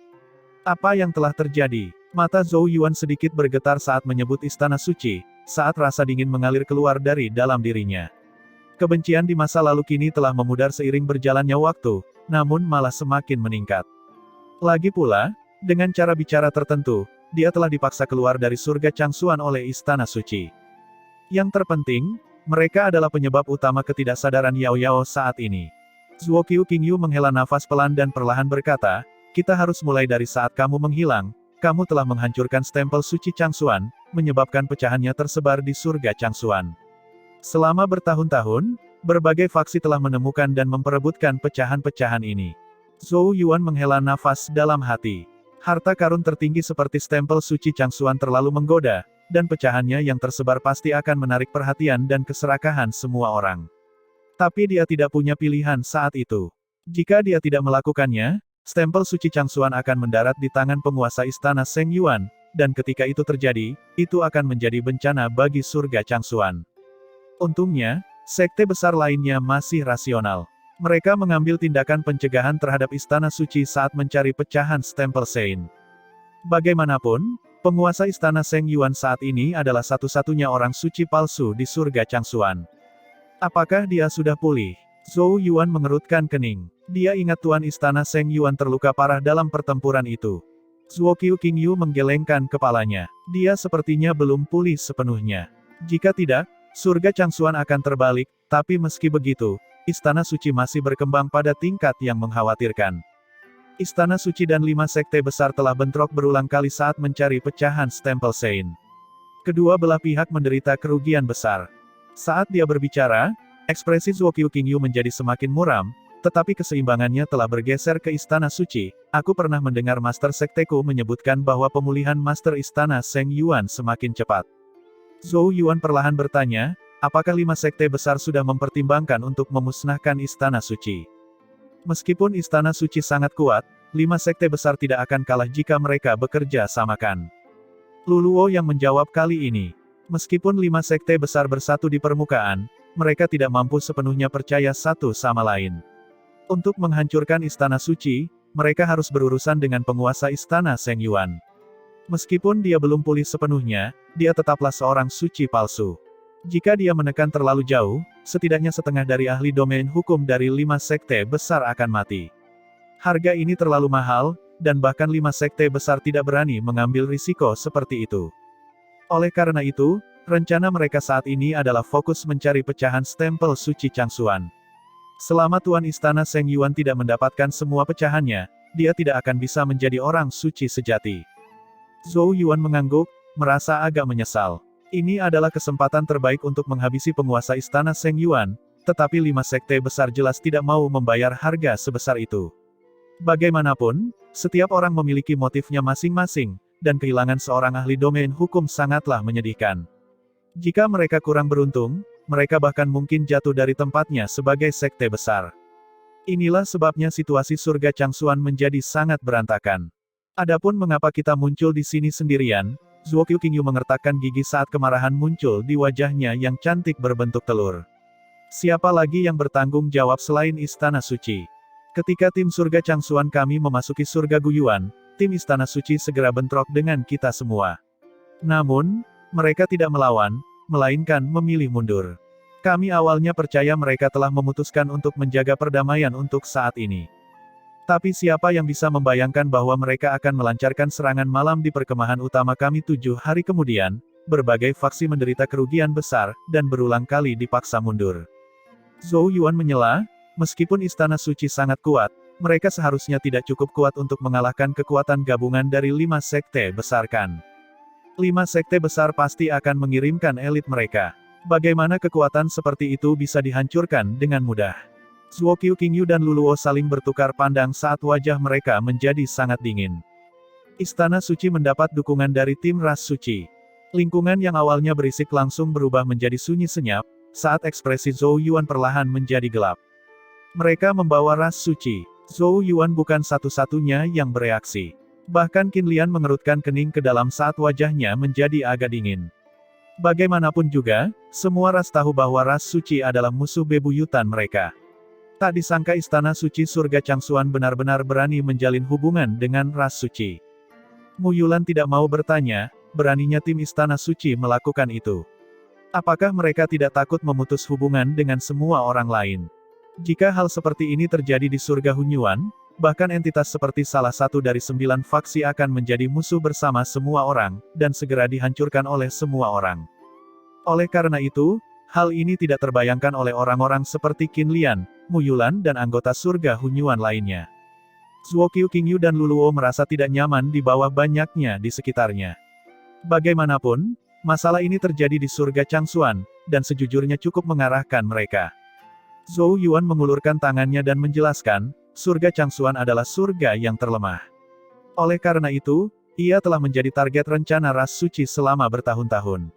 Apa yang telah terjadi? Mata Zhou Yuan sedikit bergetar saat menyebut istana suci, saat rasa dingin mengalir keluar dari dalam dirinya. Kebencian di masa lalu kini telah memudar seiring berjalannya waktu, namun malah semakin meningkat. Lagi pula, dengan cara bicara tertentu, dia telah dipaksa keluar dari surga Changxuan oleh istana suci. Yang terpenting, mereka adalah penyebab utama ketidaksadaran Yao Yao saat ini. Zuo Qiu Qingyu menghela nafas pelan dan perlahan berkata, "Kita harus mulai dari saat kamu menghilang. Kamu telah menghancurkan stempel suci Changxuan, menyebabkan pecahannya tersebar di surga Changxuan. Selama bertahun-tahun, berbagai faksi telah menemukan dan memperebutkan pecahan-pecahan ini." Zhou Yuan menghela nafas dalam hati. Harta karun tertinggi seperti stempel suci Changxuan terlalu menggoda, dan pecahannya yang tersebar pasti akan menarik perhatian dan keserakahan semua orang. Tapi dia tidak punya pilihan saat itu. Jika dia tidak melakukannya, stempel suci Changxuan akan mendarat di tangan penguasa istana Seng Yuan, dan ketika itu terjadi, itu akan menjadi bencana bagi surga Changxuan. Untungnya, sekte besar lainnya masih rasional. Mereka mengambil tindakan pencegahan terhadap istana suci saat mencari pecahan stempel Sein. Bagaimanapun, penguasa istana Seng Yuan saat ini adalah satu-satunya orang suci palsu di surga Changxuan. Apakah dia sudah pulih? Zhou Yuan mengerutkan kening. Dia ingat tuan istana Seng Yuan terluka parah dalam pertempuran itu. Zuo Qiu Qingyu menggelengkan kepalanya. Dia sepertinya belum pulih sepenuhnya. Jika tidak, surga Changxuan akan terbalik, tapi meski begitu, istana suci masih berkembang pada tingkat yang mengkhawatirkan. Istana suci dan 5 sekte besar telah bentrok berulang kali saat mencari pecahan stempel Sein. Kedua belah pihak menderita kerugian besar. Saat dia berbicara, ekspresi Zuo Qiu Qingyu menjadi semakin muram, tetapi keseimbangannya telah bergeser ke istana suci. "Aku pernah mendengar Master Sekteku menyebutkan bahwa pemulihan Master Istana Seng Yuan semakin cepat." Zhou Yuan perlahan bertanya, apakah 5 sekte besar sudah mempertimbangkan untuk memusnahkan istana suci? Meskipun istana suci sangat kuat, 5 sekte besar tidak akan kalah jika mereka bekerja samakan. Luluo yang menjawab kali ini. Meskipun 5 sekte besar bersatu di permukaan, mereka tidak mampu sepenuhnya percaya satu sama lain. Untuk menghancurkan istana suci, mereka harus berurusan dengan penguasa istana Seng Yuan. Meskipun dia belum pulih sepenuhnya, dia tetaplah seorang suci palsu. Jika dia menekan terlalu jauh, setidaknya setengah dari ahli domain hukum dari 5 sekte besar akan mati. Harga ini terlalu mahal, dan bahkan 5 sekte besar tidak berani mengambil risiko seperti itu. Oleh karena itu, rencana mereka saat ini adalah fokus mencari pecahan stempel suci Changxuan. Selama tuan istana Seng Yuan tidak mendapatkan semua pecahannya, dia tidak akan bisa menjadi orang suci sejati. Zhou Yuan mengangguk, merasa agak menyesal. Ini adalah kesempatan terbaik untuk menghabisi penguasa istana Seng Yuan, tetapi 5 sekte besar jelas tidak mau membayar harga sebesar itu. Bagaimanapun, setiap orang memiliki motifnya masing-masing, dan kehilangan seorang ahli domain hukum sangatlah menyedihkan. Jika mereka kurang beruntung, mereka bahkan mungkin jatuh dari tempatnya sebagai sekte besar. Inilah sebabnya situasi surga Changxuan menjadi sangat berantakan. Adapun mengapa kita muncul di sini sendirian, Zuo Qiu Qingyu mengertakkan gigi saat kemarahan muncul di wajahnya yang cantik berbentuk telur. Siapa lagi yang bertanggung jawab selain Istana Suci? Ketika tim surga Changxuan kami memasuki surga Guyuan, tim Istana Suci segera bentrok dengan kita semua. Namun, mereka tidak melawan, melainkan memilih mundur. Kami awalnya percaya mereka telah memutuskan untuk menjaga perdamaian untuk saat ini. Tapi siapa yang bisa membayangkan bahwa mereka akan melancarkan serangan malam di perkemahan utama kami 7 hari kemudian, berbagai faksi menderita kerugian besar, dan berulang kali dipaksa mundur. Zhou Yuan menyela, meskipun Istana Suci sangat kuat, mereka seharusnya tidak cukup kuat untuk mengalahkan kekuatan gabungan dari 5 sekte besar kan. 5 sekte besar pasti akan mengirimkan elit mereka. Bagaimana kekuatan seperti itu bisa dihancurkan dengan mudah? Zuo Qingyu dan Luluo saling bertukar pandang saat wajah mereka menjadi sangat dingin. Istana Suci mendapat dukungan dari tim ras suci. Lingkungan yang awalnya berisik langsung berubah menjadi sunyi senyap, saat ekspresi Zhou Yuan perlahan menjadi gelap. Mereka membawa ras suci. Zhou Yuan bukan satu-satunya yang bereaksi. Bahkan Qin Lian mengerutkan kening ke dalam saat wajahnya menjadi agak dingin. Bagaimanapun juga, semua ras tahu bahwa ras suci adalah musuh bebuyutan mereka. Tak disangka Istana Suci Surga Changsuan benar-benar berani menjalin hubungan dengan ras suci. Mu Yulan tidak mau bertanya, beraninya tim Istana Suci melakukan itu. Apakah mereka tidak takut memutus hubungan dengan semua orang lain? Jika hal seperti ini terjadi di surga Hunyuan, bahkan entitas seperti salah satu dari 9 faksi akan menjadi musuh bersama semua orang, dan segera dihancurkan oleh semua orang. Oleh karena itu, hal ini tidak terbayangkan oleh orang-orang seperti Qin Lian, Mu Yulan dan anggota surga Hunyuan lainnya. Zuo Qingyu dan Luluo merasa tidak nyaman di bawah banyaknya di sekitarnya. Bagaimanapun, masalah ini terjadi di surga Changsuan, dan sejujurnya cukup mengarahkan mereka. Zhou Yuan mengulurkan tangannya dan menjelaskan, surga Changsuan adalah surga yang terlemah. Oleh karena itu, ia telah menjadi target rencana ras suci selama bertahun-tahun.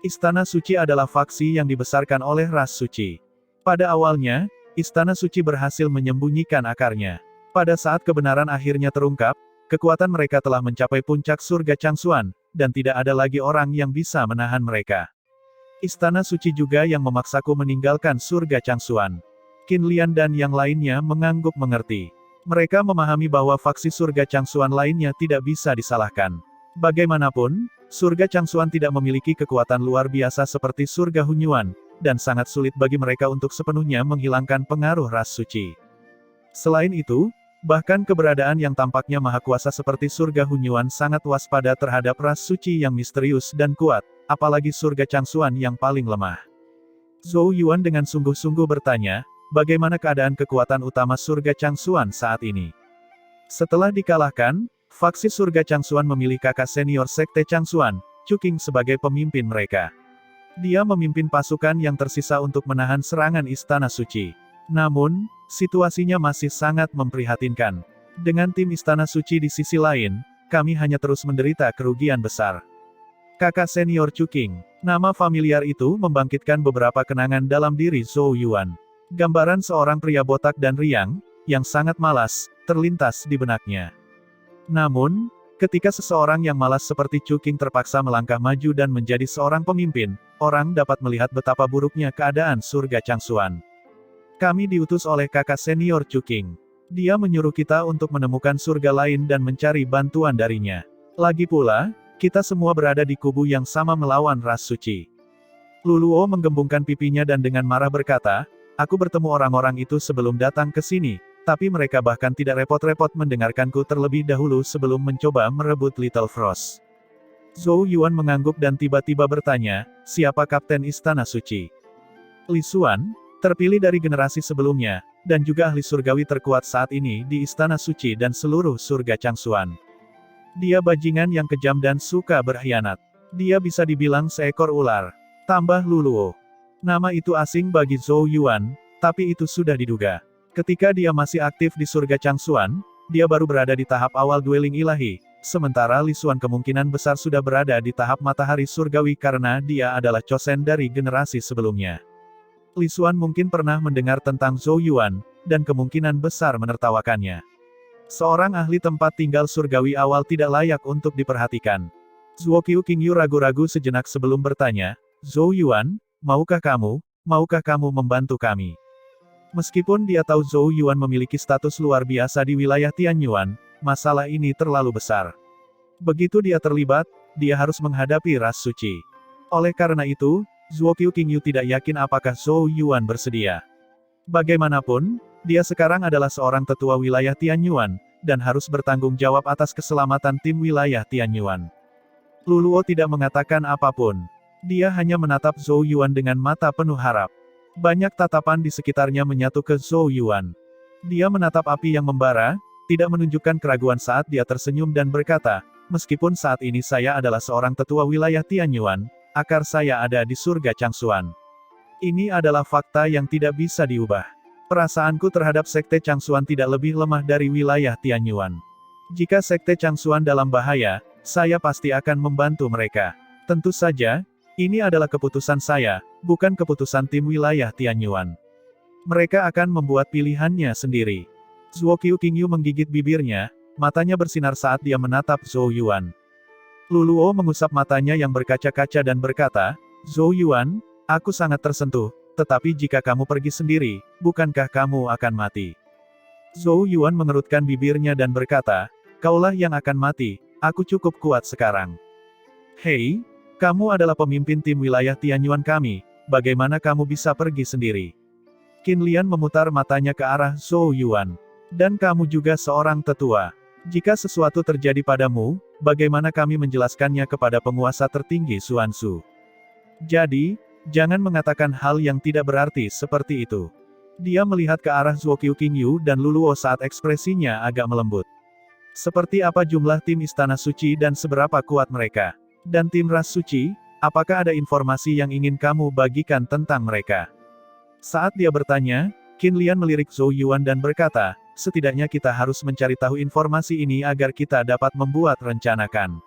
Istana Suci adalah faksi yang dibesarkan oleh ras suci. Pada awalnya, Istana Suci berhasil menyembunyikan akarnya. Pada saat kebenaran akhirnya terungkap, kekuatan mereka telah mencapai puncak surga Changsuan, dan tidak ada lagi orang yang bisa menahan mereka. Istana Suci juga yang memaksaku meninggalkan surga Changsuan. Qin Lian dan yang lainnya mengangguk mengerti. Mereka memahami bahwa faksi surga Changsuan lainnya tidak bisa disalahkan. Bagaimanapun, surga Changsuan tidak memiliki kekuatan luar biasa seperti surga Hunyuan, dan sangat sulit bagi mereka untuk sepenuhnya menghilangkan pengaruh ras suci. Selain itu, bahkan keberadaan yang tampaknya maha kuasa seperti surga Hunyuan sangat waspada terhadap ras suci yang misterius dan kuat, apalagi surga Changsuan yang paling lemah. Zhou Yuan dengan sungguh-sungguh bertanya, bagaimana keadaan kekuatan utama surga Changsuan saat ini? Setelah dikalahkan, faksi surga Changsuan memilih kakak senior sekte Changsuan, Chu Qing sebagai pemimpin mereka. Dia memimpin pasukan yang tersisa untuk menahan serangan Istana Suci. Namun, situasinya masih sangat memprihatinkan. Dengan tim Istana Suci di sisi lain, kami hanya terus menderita kerugian besar. Kakak senior Chu Qing. Nama familiar itu membangkitkan beberapa kenangan dalam diri Zhou Yuan. Gambaran seorang pria botak dan riang, yang sangat malas, terlintas di benaknya. Namun, ketika seseorang yang malas seperti Chu Qing terpaksa melangkah maju dan menjadi seorang pemimpin, orang dapat melihat betapa buruknya keadaan surga Changsuan. Kami diutus oleh kakak senior Chu Qing. Dia menyuruh kita untuk menemukan surga lain dan mencari bantuan darinya. Lagi pula, kita semua berada di kubu yang sama melawan ras suci. Luluo menggembungkan pipinya dan dengan marah berkata, aku bertemu orang-orang itu sebelum datang ke sini, tapi mereka bahkan tidak repot-repot mendengarkanku terlebih dahulu sebelum mencoba merebut Little Frost. Zhou Yuan mengangguk dan tiba-tiba bertanya, siapa Kapten Istana Suci? Li Xuan, terpilih dari generasi sebelumnya, dan juga ahli surgawi terkuat saat ini di Istana Suci dan seluruh surga Changsuan. Dia bajingan yang kejam dan suka berkhianat. Dia bisa dibilang seekor ular. Tambah Luluo. Nama itu asing bagi Zhou Yuan, tapi itu sudah diduga. Ketika dia masih aktif di surga Changsuan, dia baru berada di tahap awal dueling ilahi, sementara Li Xuan kemungkinan besar sudah berada di tahap matahari surgawi karena dia adalah chosen dari generasi sebelumnya. Li Xuan mungkin pernah mendengar tentang Zhou Yuan, dan kemungkinan besar menertawakannya. Seorang ahli tempat tinggal surgawi awal tidak layak untuk diperhatikan. Zuo Qingyu ragu-ragu sejenak sebelum bertanya, Zhou Yuan, maukah kamu membantu kami? Meskipun dia tahu Zhou Yuan memiliki status luar biasa di wilayah Tianyuan, masalah ini terlalu besar. Begitu dia terlibat, dia harus menghadapi ras suci. Oleh karena itu, Zuo Qingyu tidak yakin apakah Zhou Yuan bersedia. Bagaimanapun, dia sekarang adalah seorang tetua wilayah Tianyuan, dan harus bertanggung jawab atas keselamatan tim wilayah Tianyuan. Luluo tidak mengatakan apapun. Dia hanya menatap Zhou Yuan dengan mata penuh harap. Banyak tatapan di sekitarnya menyatu ke Zhou Yuan. Dia menatap api yang membara, tidak menunjukkan keraguan saat dia tersenyum dan berkata, meskipun saat ini saya adalah seorang tetua wilayah Tianyuan, akar saya ada di surga Changsuan. Ini adalah fakta yang tidak bisa diubah. Perasaanku terhadap Sekte Changsuan tidak lebih lemah dari wilayah Tianyuan. Jika Sekte Changsuan dalam bahaya, saya pasti akan membantu mereka. Tentu saja, ini adalah keputusan saya, bukan keputusan tim wilayah Tianyuan. Mereka akan membuat pilihannya sendiri. Zhuo Qiuqingyu menggigit bibirnya, matanya bersinar saat dia menatap Zhou Yuan. Luluo mengusap matanya yang berkaca-kaca dan berkata, Zhou Yuan, aku sangat tersentuh, tetapi jika kamu pergi sendiri, bukankah kamu akan mati? Zhou Yuan mengerutkan bibirnya dan berkata, kaulah yang akan mati, aku cukup kuat sekarang. Hei, kamu adalah pemimpin tim wilayah Tianyuan kami, bagaimana kamu bisa pergi sendiri? Qin Lian memutar matanya ke arah Zhou Yuan. Dan kamu juga seorang tetua. Jika sesuatu terjadi padamu, bagaimana kami menjelaskannya kepada penguasa tertinggi Xuanzu? Jadi, jangan mengatakan hal yang tidak berarti seperti itu. Dia melihat ke arah Zhuo Qiuqingyu dan Luluo saat ekspresinya agak melembut. Seperti apa jumlah tim Istana Suci dan seberapa kuat mereka? Dan tim Ras Suci, apakah ada informasi yang ingin kamu bagikan tentang mereka? Saat dia bertanya, Qin Lian melirik Zhou Yuan dan berkata, setidaknya kita harus mencari tahu informasi ini agar kita dapat membuat rencanakan.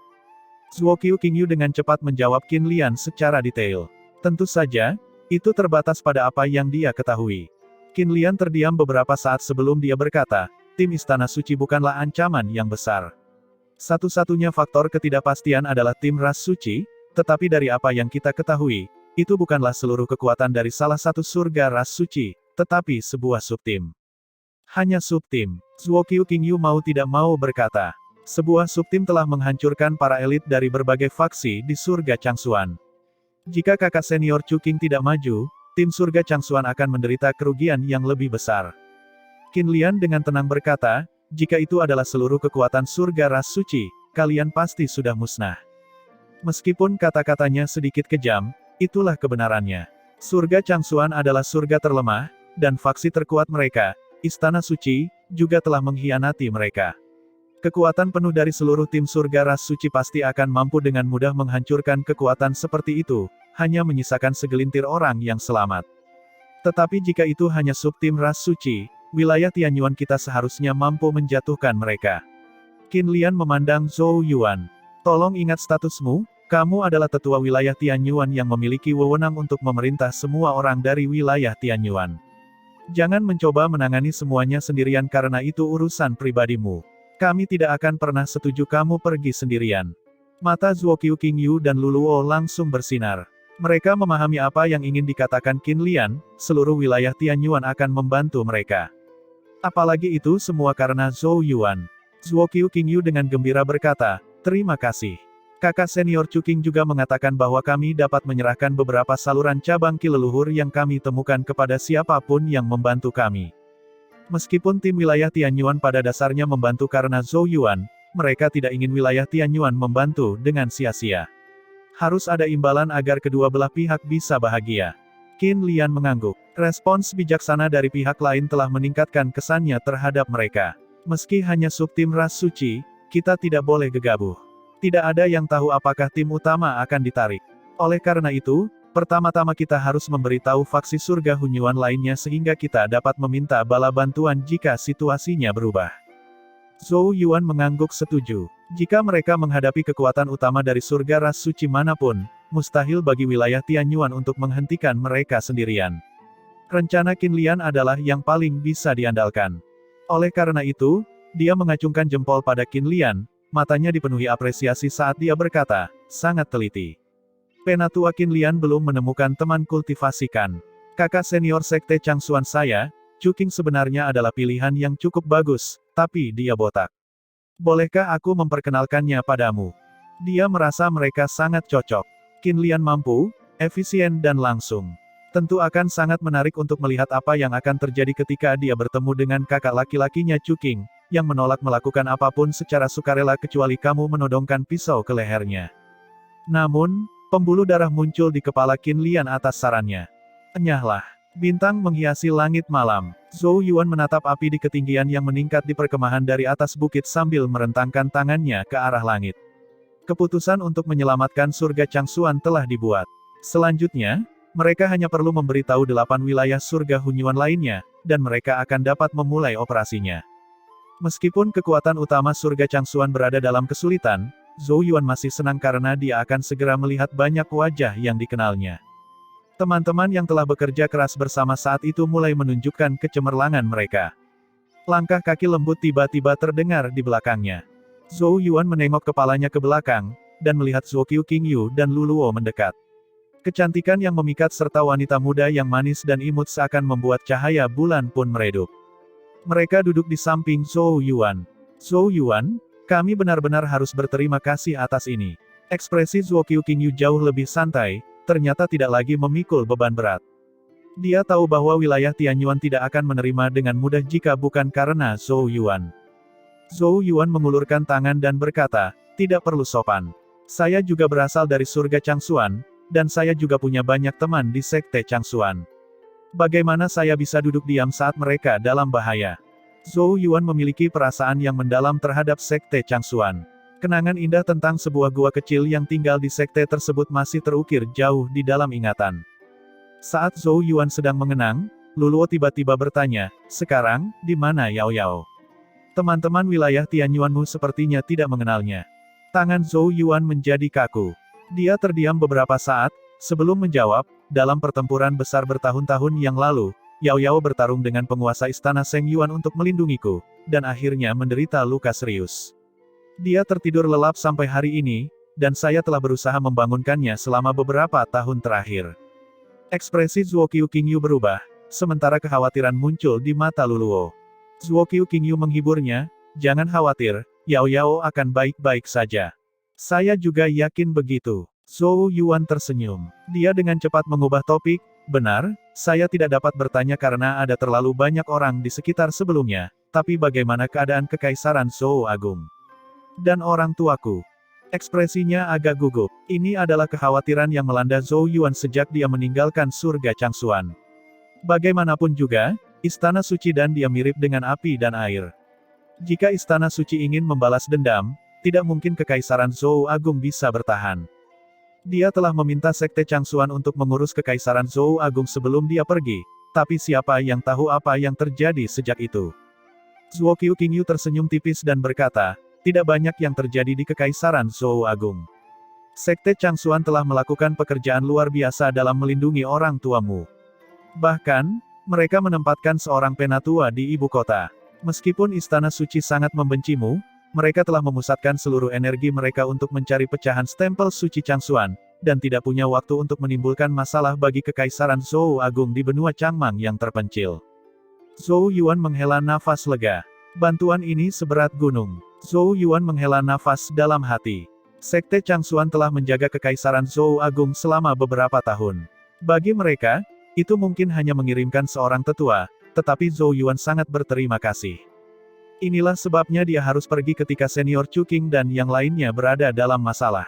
Zhuo Qiuqingyu dengan cepat menjawab Qin Lian secara detail. Tentu saja, itu terbatas pada apa yang dia ketahui. Qin Lian terdiam beberapa saat sebelum dia berkata, tim Istana Suci bukanlah ancaman yang besar. Satu-satunya faktor ketidakpastian adalah tim Ras Suci, tetapi dari apa yang kita ketahui, itu bukanlah seluruh kekuatan dari salah satu surga Ras Suci, tetapi sebuah subtim. Hanya subtim. Zhuo Qiuqingyu mau tidak mau berkata. Sebuah subtim telah menghancurkan para elit dari berbagai faksi di surga Changsuan. Jika kakak senior Chuqing tidak maju, tim surga Changsuan akan menderita kerugian yang lebih besar. Qin Lian dengan tenang berkata, jika itu adalah seluruh kekuatan surga Ras Suci, kalian pasti sudah musnah. Meskipun kata-katanya sedikit kejam, itulah kebenarannya. Surga Changsuan adalah surga terlemah, dan faksi terkuat mereka, Istana Suci, juga telah mengkhianati mereka. Kekuatan penuh dari seluruh tim surga Ras Suci pasti akan mampu dengan mudah menghancurkan kekuatan seperti itu, hanya menyisakan segelintir orang yang selamat. Tetapi jika itu hanya subtim Ras Suci, wilayah Tianyuan kita seharusnya mampu menjatuhkan mereka. Qin Lian memandang Zhou Yuan. Tolong ingat statusmu, kamu adalah tetua wilayah Tianyuan yang memiliki wewenang untuk memerintah semua orang dari wilayah Tianyuan. Jangan mencoba menangani semuanya sendirian karena itu urusan pribadimu. Kami tidak akan pernah setuju kamu pergi sendirian. Mata Zhuo Qiuqingyu dan Luluo langsung bersinar. Mereka memahami apa yang ingin dikatakan Qin Lian, seluruh wilayah Tianyuan akan membantu mereka. Apalagi itu semua karena Zhou Yuan. Zhuo Qiuqingyu dengan gembira berkata, terima kasih. Kakak senior Chuqing juga mengatakan bahwa kami dapat menyerahkan beberapa saluran cabang ki leluhur yang kami temukan kepada siapapun yang membantu kami. Meskipun tim wilayah Tianyuan pada dasarnya membantu karena Zhou Yuan, mereka tidak ingin wilayah Tianyuan membantu dengan sia-sia. Harus ada imbalan agar kedua belah pihak bisa bahagia. Qin Lian mengangguk. Respons bijaksana dari pihak lain telah meningkatkan kesannya terhadap mereka. Meski hanya subtim Ras Suci, kita tidak boleh gegabah. Tidak ada yang tahu apakah tim utama akan ditarik. Oleh karena itu, pertama-tama kita harus memberitahu faksi surga Hunyuan lainnya sehingga kita dapat meminta bala bantuan jika situasinya berubah. Zhou Yuan mengangguk setuju. Jika mereka menghadapi kekuatan utama dari surga Ras Suci manapun, mustahil bagi wilayah Tianyuan untuk menghentikan mereka sendirian. Rencana Qin Lian adalah yang paling bisa diandalkan. Oleh karena itu, dia mengacungkan jempol pada Qin Lian, matanya dipenuhi apresiasi saat dia berkata, sangat teliti. Penatua Qin Lian belum menemukan teman kultivasikan. Kakak senior sekte Changsuan saya, Chuqing sebenarnya adalah pilihan yang cukup bagus, tapi dia botak. Bolehkah aku memperkenalkannya padamu? Dia merasa mereka sangat cocok. Qin Lian mampu, efisien dan langsung. Tentu akan sangat menarik untuk melihat apa yang akan terjadi ketika dia bertemu dengan kakak laki-lakinya Chuqing, yang menolak melakukan apapun secara sukarela kecuali kamu menodongkan pisau ke lehernya. Namun, pembuluh darah muncul di kepala Qin Lian atas sarannya. Enyahlah. Bintang menghiasi langit malam. Zhou Yuan menatap api di ketinggian yang meningkat di perkemahan dari atas bukit sambil merentangkan tangannya ke arah langit. Keputusan untuk menyelamatkan surga Changsuan telah dibuat. Selanjutnya, mereka hanya perlu memberitahu 8 wilayah surga Hunyuan lainnya, dan mereka akan dapat memulai operasinya. Meskipun kekuatan utama surga Changsuan berada dalam kesulitan, Zhou Yuan masih senang karena dia akan segera melihat banyak wajah yang dikenalnya. Teman-teman yang telah bekerja keras bersama saat itu mulai menunjukkan kecemerlangan mereka. Langkah kaki lembut tiba-tiba terdengar di belakangnya. Zhou Yuan menengok kepalanya ke belakang, dan melihat Zhuo Qingyu dan Lu Luo mendekat. Kecantikan yang memikat serta wanita muda yang manis dan imut seakan membuat cahaya bulan pun meredup. Mereka duduk di samping Zhou Yuan. Zhou Yuan, kami benar-benar harus berterima kasih atas ini. Ekspresi Zhuo Qingyu jauh lebih santai, ternyata tidak lagi memikul beban berat. Dia tahu bahwa wilayah Tianyuan tidak akan menerima dengan mudah jika bukan karena Zhou Yuan. Zhou Yuan mengulurkan tangan dan berkata, tidak perlu sopan. Saya juga berasal dari surga Changsuan, dan saya juga punya banyak teman di sekte Changsuan. Bagaimana saya bisa duduk diam saat mereka dalam bahaya? Zhou Yuan memiliki perasaan yang mendalam terhadap sekte Changsuan. Kenangan indah tentang sebuah gua kecil yang tinggal di sekte tersebut masih terukir jauh di dalam ingatan. Saat Zhou Yuan sedang mengenang, Lu Luo tiba-tiba bertanya, sekarang, di mana Yao Yao? Teman-teman wilayah Tianyuanmu sepertinya tidak mengenalnya. Tangan Zhou Yuan menjadi kaku. Dia terdiam beberapa saat, sebelum menjawab, dalam pertempuran besar bertahun-tahun yang lalu, Yao Yao bertarung dengan penguasa istana Seng Yuan untuk melindungiku, dan akhirnya menderita luka serius. Dia tertidur lelap sampai hari ini, dan saya telah berusaha membangunkannya selama beberapa tahun terakhir. Ekspresi Zhuo Qingyu berubah, sementara kekhawatiran muncul di mata Lu Luo. Zhuo Qingyu menghiburnya, jangan khawatir, Yao Yao akan baik-baik saja. Saya juga yakin begitu. Zhou Yuan tersenyum. Dia dengan cepat mengubah topik, benar, saya tidak dapat bertanya karena ada terlalu banyak orang di sekitar sebelumnya, tapi bagaimana keadaan Kekaisaran Zhou Agung? Dan orang tuaku. Ekspresinya agak gugup. Ini adalah kekhawatiran yang melanda Zhou Yuan sejak dia meninggalkan surga Changsuan. Bagaimanapun juga, Istana Suci dan dia mirip dengan api dan air. Jika Istana Suci ingin membalas dendam, tidak mungkin Kekaisaran Zhou Agung bisa bertahan. Dia telah meminta Sekte Changsuan untuk mengurus Kekaisaran Zhou Agung sebelum dia pergi, tapi siapa yang tahu apa yang terjadi sejak itu? Zhuo Qingyu tersenyum tipis dan berkata, tidak banyak yang terjadi di Kekaisaran Zhou Agung. Sekte Changsuan telah melakukan pekerjaan luar biasa dalam melindungi orang tuamu. Bahkan, mereka menempatkan seorang penatua di ibu kota. Meskipun Istana Suci sangat membencimu, mereka telah memusatkan seluruh energi mereka untuk mencari pecahan stempel suci Changsuan, dan tidak punya waktu untuk menimbulkan masalah bagi Kekaisaran Zhou Agung di benua Changmang yang terpencil. Zhou Yuan menghela nafas lega. Bantuan ini seberat gunung. Zhou Yuan menghela nafas dalam hati. Sekte Changsuan telah menjaga Kekaisaran Zhou Agung selama beberapa tahun. Bagi mereka, itu mungkin hanya mengirimkan seorang tetua, tetapi Zhou Yuan sangat berterima kasih. Inilah sebabnya dia harus pergi ketika senior Chu Qing dan yang lainnya berada dalam masalah.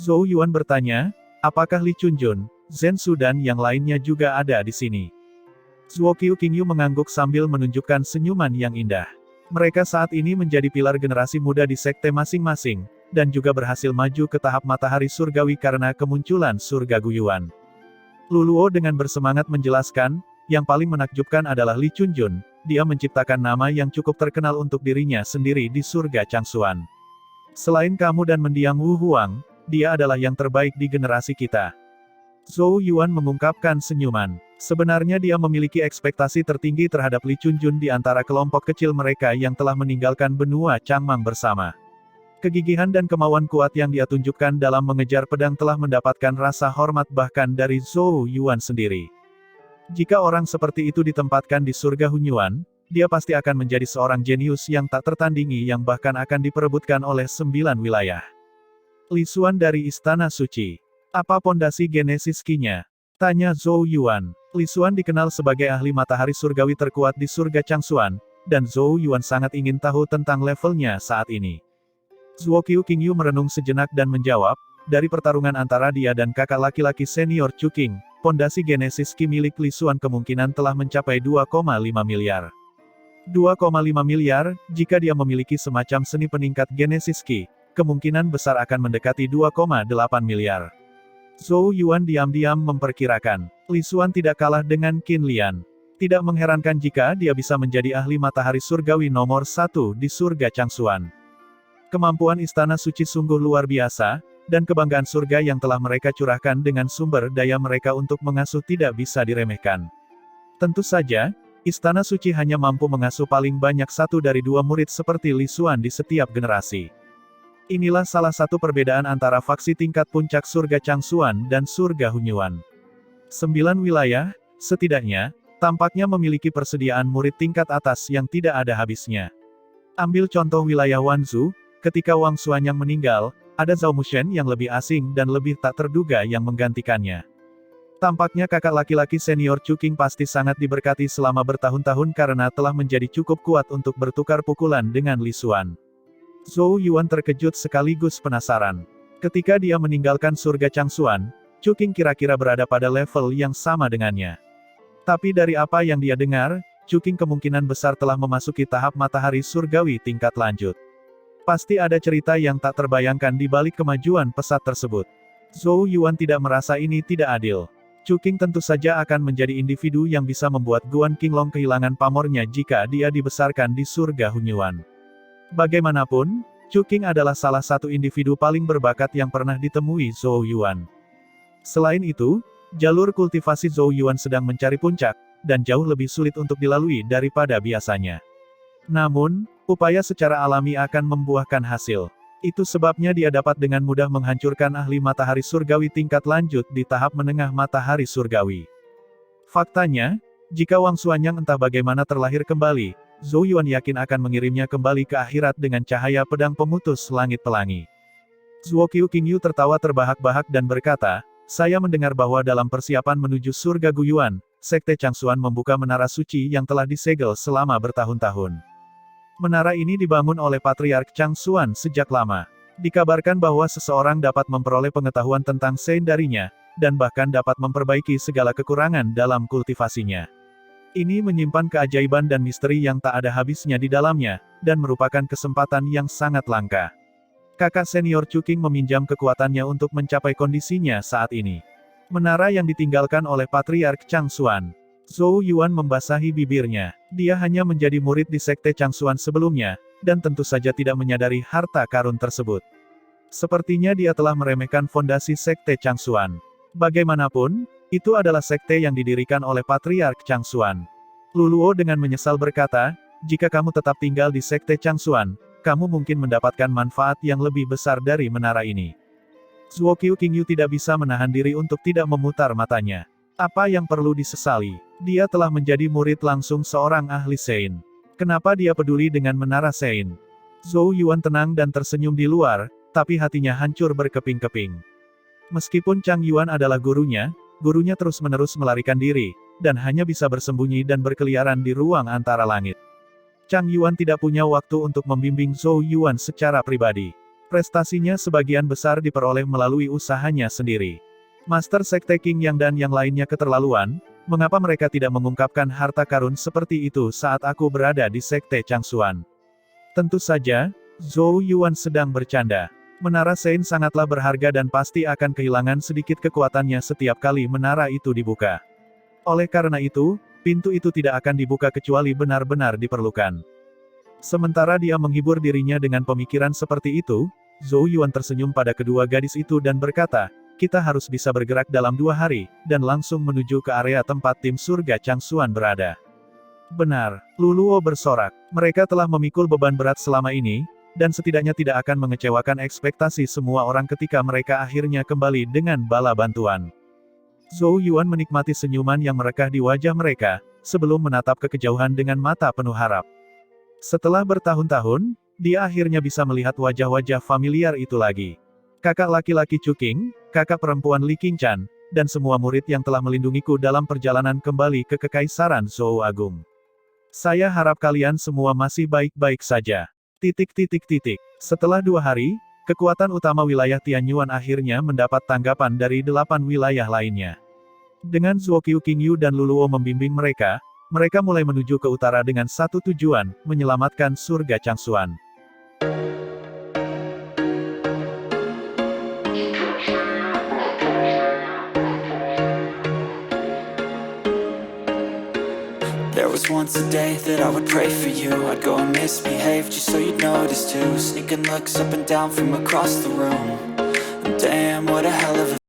Zhou Yuan bertanya, apakah Li Chunjun, Zhen Su dan yang lainnya juga ada di sini? Zhuo Qingyu mengangguk sambil menunjukkan senyuman yang indah. Mereka saat ini menjadi pilar generasi muda di sekte masing-masing, dan juga berhasil maju ke tahap matahari surgawi karena kemunculan surga Guyuan. Lu Luo dengan bersemangat menjelaskan, yang paling menakjubkan adalah Li Chunjun, dia menciptakan nama yang cukup terkenal untuk dirinya sendiri di surga Changsuan. Selain kamu dan mendiang Wu Huang, dia adalah yang terbaik di generasi kita. Zhou Yuan mengungkapkan senyuman. Sebenarnya dia memiliki ekspektasi tertinggi terhadap Li Chunjun di antara kelompok kecil mereka yang telah meninggalkan benua Changmang bersama. Kegigihan dan kemauan kuat yang dia tunjukkan dalam mengejar pedang telah mendapatkan rasa hormat bahkan dari Zhou Yuan sendiri. Jika orang seperti itu ditempatkan di surga Hunyuan, dia pasti akan menjadi seorang jenius yang tak tertandingi yang bahkan akan diperebutkan oleh 9 wilayah. Li Xuan dari Istana Suci. Apa pondasi genesis Qi-nya? Tanya Zhou Yuan. Li Xuan dikenal sebagai ahli matahari surgawi terkuat di surga Changsuan, dan Zhou Yuan sangat ingin tahu tentang levelnya saat ini. Zhuo Qingyu merenung sejenak dan menjawab, dari pertarungan antara dia dan kakak laki-laki senior Chuking, pondasi Genesis Ki milik Li Xuan kemungkinan telah mencapai 2,5 miliar. 2,5 miliar, jika dia memiliki semacam seni peningkat Genesis Ki, kemungkinan besar akan mendekati 2,8 miliar. Zhou Yuan diam-diam memperkirakan, Li Xuan tidak kalah dengan Qin Lian. Tidak mengherankan jika dia bisa menjadi ahli matahari surgawi nomor 1 di surga Changsuan. Kemampuan Istana Suci sungguh luar biasa, dan kebanggaan surga yang telah mereka curahkan dengan sumber daya mereka untuk mengasuh tidak bisa diremehkan. Tentu saja, Istana Suci hanya mampu mengasuh paling banyak 1 dari 2 murid seperti Li Xuan di setiap generasi. Inilah salah satu perbedaan antara faksi tingkat puncak surga Changsuan dan surga Hunyuan. 9 wilayah, setidaknya, tampaknya memiliki persediaan murid tingkat atas yang tidak ada habisnya. Ambil contoh wilayah Wanzhou, ketika Wang Xuanyang meninggal, ada Zhao Mushen yang lebih asing dan lebih tak terduga yang menggantikannya. Tampaknya kakak laki-laki senior Chuking pasti sangat diberkati selama bertahun-tahun karena telah menjadi cukup kuat untuk bertukar pukulan dengan Li Xuan. Zhou Yuan terkejut sekaligus penasaran. Ketika dia meninggalkan surga Changsuan, Chuking kira-kira berada pada level yang sama dengannya. Tapi dari apa yang dia dengar, Chuking kemungkinan besar telah memasuki tahap matahari surgawi tingkat lanjut. Pasti ada cerita yang tak terbayangkan di balik kemajuan pesat tersebut. Zhou Yuan tidak merasa ini tidak adil. Chuking tentu saja akan menjadi individu yang bisa membuat Guan Qinglong kehilangan pamornya jika dia dibesarkan di surga Hunyuan. Bagaimanapun, Chuking adalah salah satu individu paling berbakat yang pernah ditemui Zhou Yuan. Selain itu, jalur kultivasi Zhou Yuan sedang mencari puncak, dan jauh lebih sulit untuk dilalui daripada biasanya. Namun, upaya secara alami akan membuahkan hasil. Itu sebabnya dia dapat dengan mudah menghancurkan ahli matahari surgawi tingkat lanjut di tahap menengah matahari surgawi. Faktanya, jika Wang Xuanyang entah bagaimana terlahir kembali, Zhou Yuan yakin akan mengirimnya kembali ke akhirat dengan cahaya pedang pemutus langit pelangi. Zhuo Qiuqingyu tertawa terbahak-bahak dan berkata, saya mendengar bahwa dalam persiapan menuju surga Guyuan, Sekte Changsuan membuka menara suci yang telah disegel selama bertahun-tahun. Menara ini dibangun oleh Patriark Changsuan sejak lama. Dikabarkan bahwa seseorang dapat memperoleh pengetahuan tentang Sein darinya, dan bahkan dapat memperbaiki segala kekurangan dalam kultivasinya. Ini menyimpan keajaiban dan misteri yang tak ada habisnya di dalamnya, dan merupakan kesempatan yang sangat langka. Kakak senior Chuking meminjam kekuatannya untuk mencapai kondisinya saat ini. Menara yang ditinggalkan oleh Patriark Changsuan. Zhou Yuan membasahi bibirnya. Dia hanya menjadi murid di Sekte Changsuan sebelumnya, dan tentu saja tidak menyadari harta karun tersebut. Sepertinya dia telah meremehkan fondasi Sekte Changsuan. Bagaimanapun, itu adalah sekte yang didirikan oleh Patriark Changsuan. Luluo dengan menyesal berkata, jika kamu tetap tinggal di Sekte Changsuan, kamu mungkin mendapatkan manfaat yang lebih besar dari menara ini. Zhuo Qiuqingyu tidak bisa menahan diri untuk tidak memutar matanya. Apa yang perlu disesali? Dia telah menjadi murid langsung seorang ahli Sein. Kenapa dia peduli dengan menara Sein? Zhou Yuan tenang dan tersenyum di luar, tapi hatinya hancur berkeping-keping. Meskipun Chang Yuan adalah gurunya terus-menerus melarikan diri, dan hanya bisa bersembunyi dan berkeliaran di ruang antara langit. Chang Yuan tidak punya waktu untuk membimbing Zhou Yuan secara pribadi. Prestasinya sebagian besar diperoleh melalui usahanya sendiri. Master Sekte Qing Yang dan yang lainnya keterlaluan, mengapa mereka tidak mengungkapkan harta karun seperti itu saat aku berada di Sekte Changsuan? Tentu saja, Zhou Yuan sedang bercanda. Menara Sein sangatlah berharga dan pasti akan kehilangan sedikit kekuatannya setiap kali menara itu dibuka. Oleh karena itu, pintu itu tidak akan dibuka kecuali benar-benar diperlukan. Sementara dia menghibur dirinya dengan pemikiran seperti itu, Zhou Yuan tersenyum pada kedua gadis itu dan berkata, kita harus bisa bergerak dalam 2 hari, dan langsung menuju ke area tempat tim surga Changsuan berada. Benar, Luluo bersorak. Mereka telah memikul beban berat selama ini, dan setidaknya tidak akan mengecewakan ekspektasi semua orang ketika mereka akhirnya kembali dengan bala bantuan. Zhou Yuan menikmati senyuman yang merekah di wajah mereka, sebelum menatap ke kejauhan dengan mata penuh harap. Setelah bertahun-tahun, dia akhirnya bisa melihat wajah-wajah familiar itu lagi. Kakak laki-laki Chuking, kakak perempuan Li Qingchan, dan semua murid yang telah melindungiku dalam perjalanan kembali ke Kekaisaran Zhou Agung. Saya harap kalian semua masih baik-baik saja. Setelah 2 hari, Kekuatan utama wilayah Tianyuan akhirnya mendapat tanggapan dari 8 wilayah lainnya. Dengan Zuo Qiuqingyu dan Luluo membimbing mereka mulai menuju ke utara dengan satu tujuan, menyelamatkan surga Changsuan. There was once a day that I would pray for you. I'd go and misbehave just so you'd notice too. Sneaking looks up and down from across the room. And damn, what a hell of a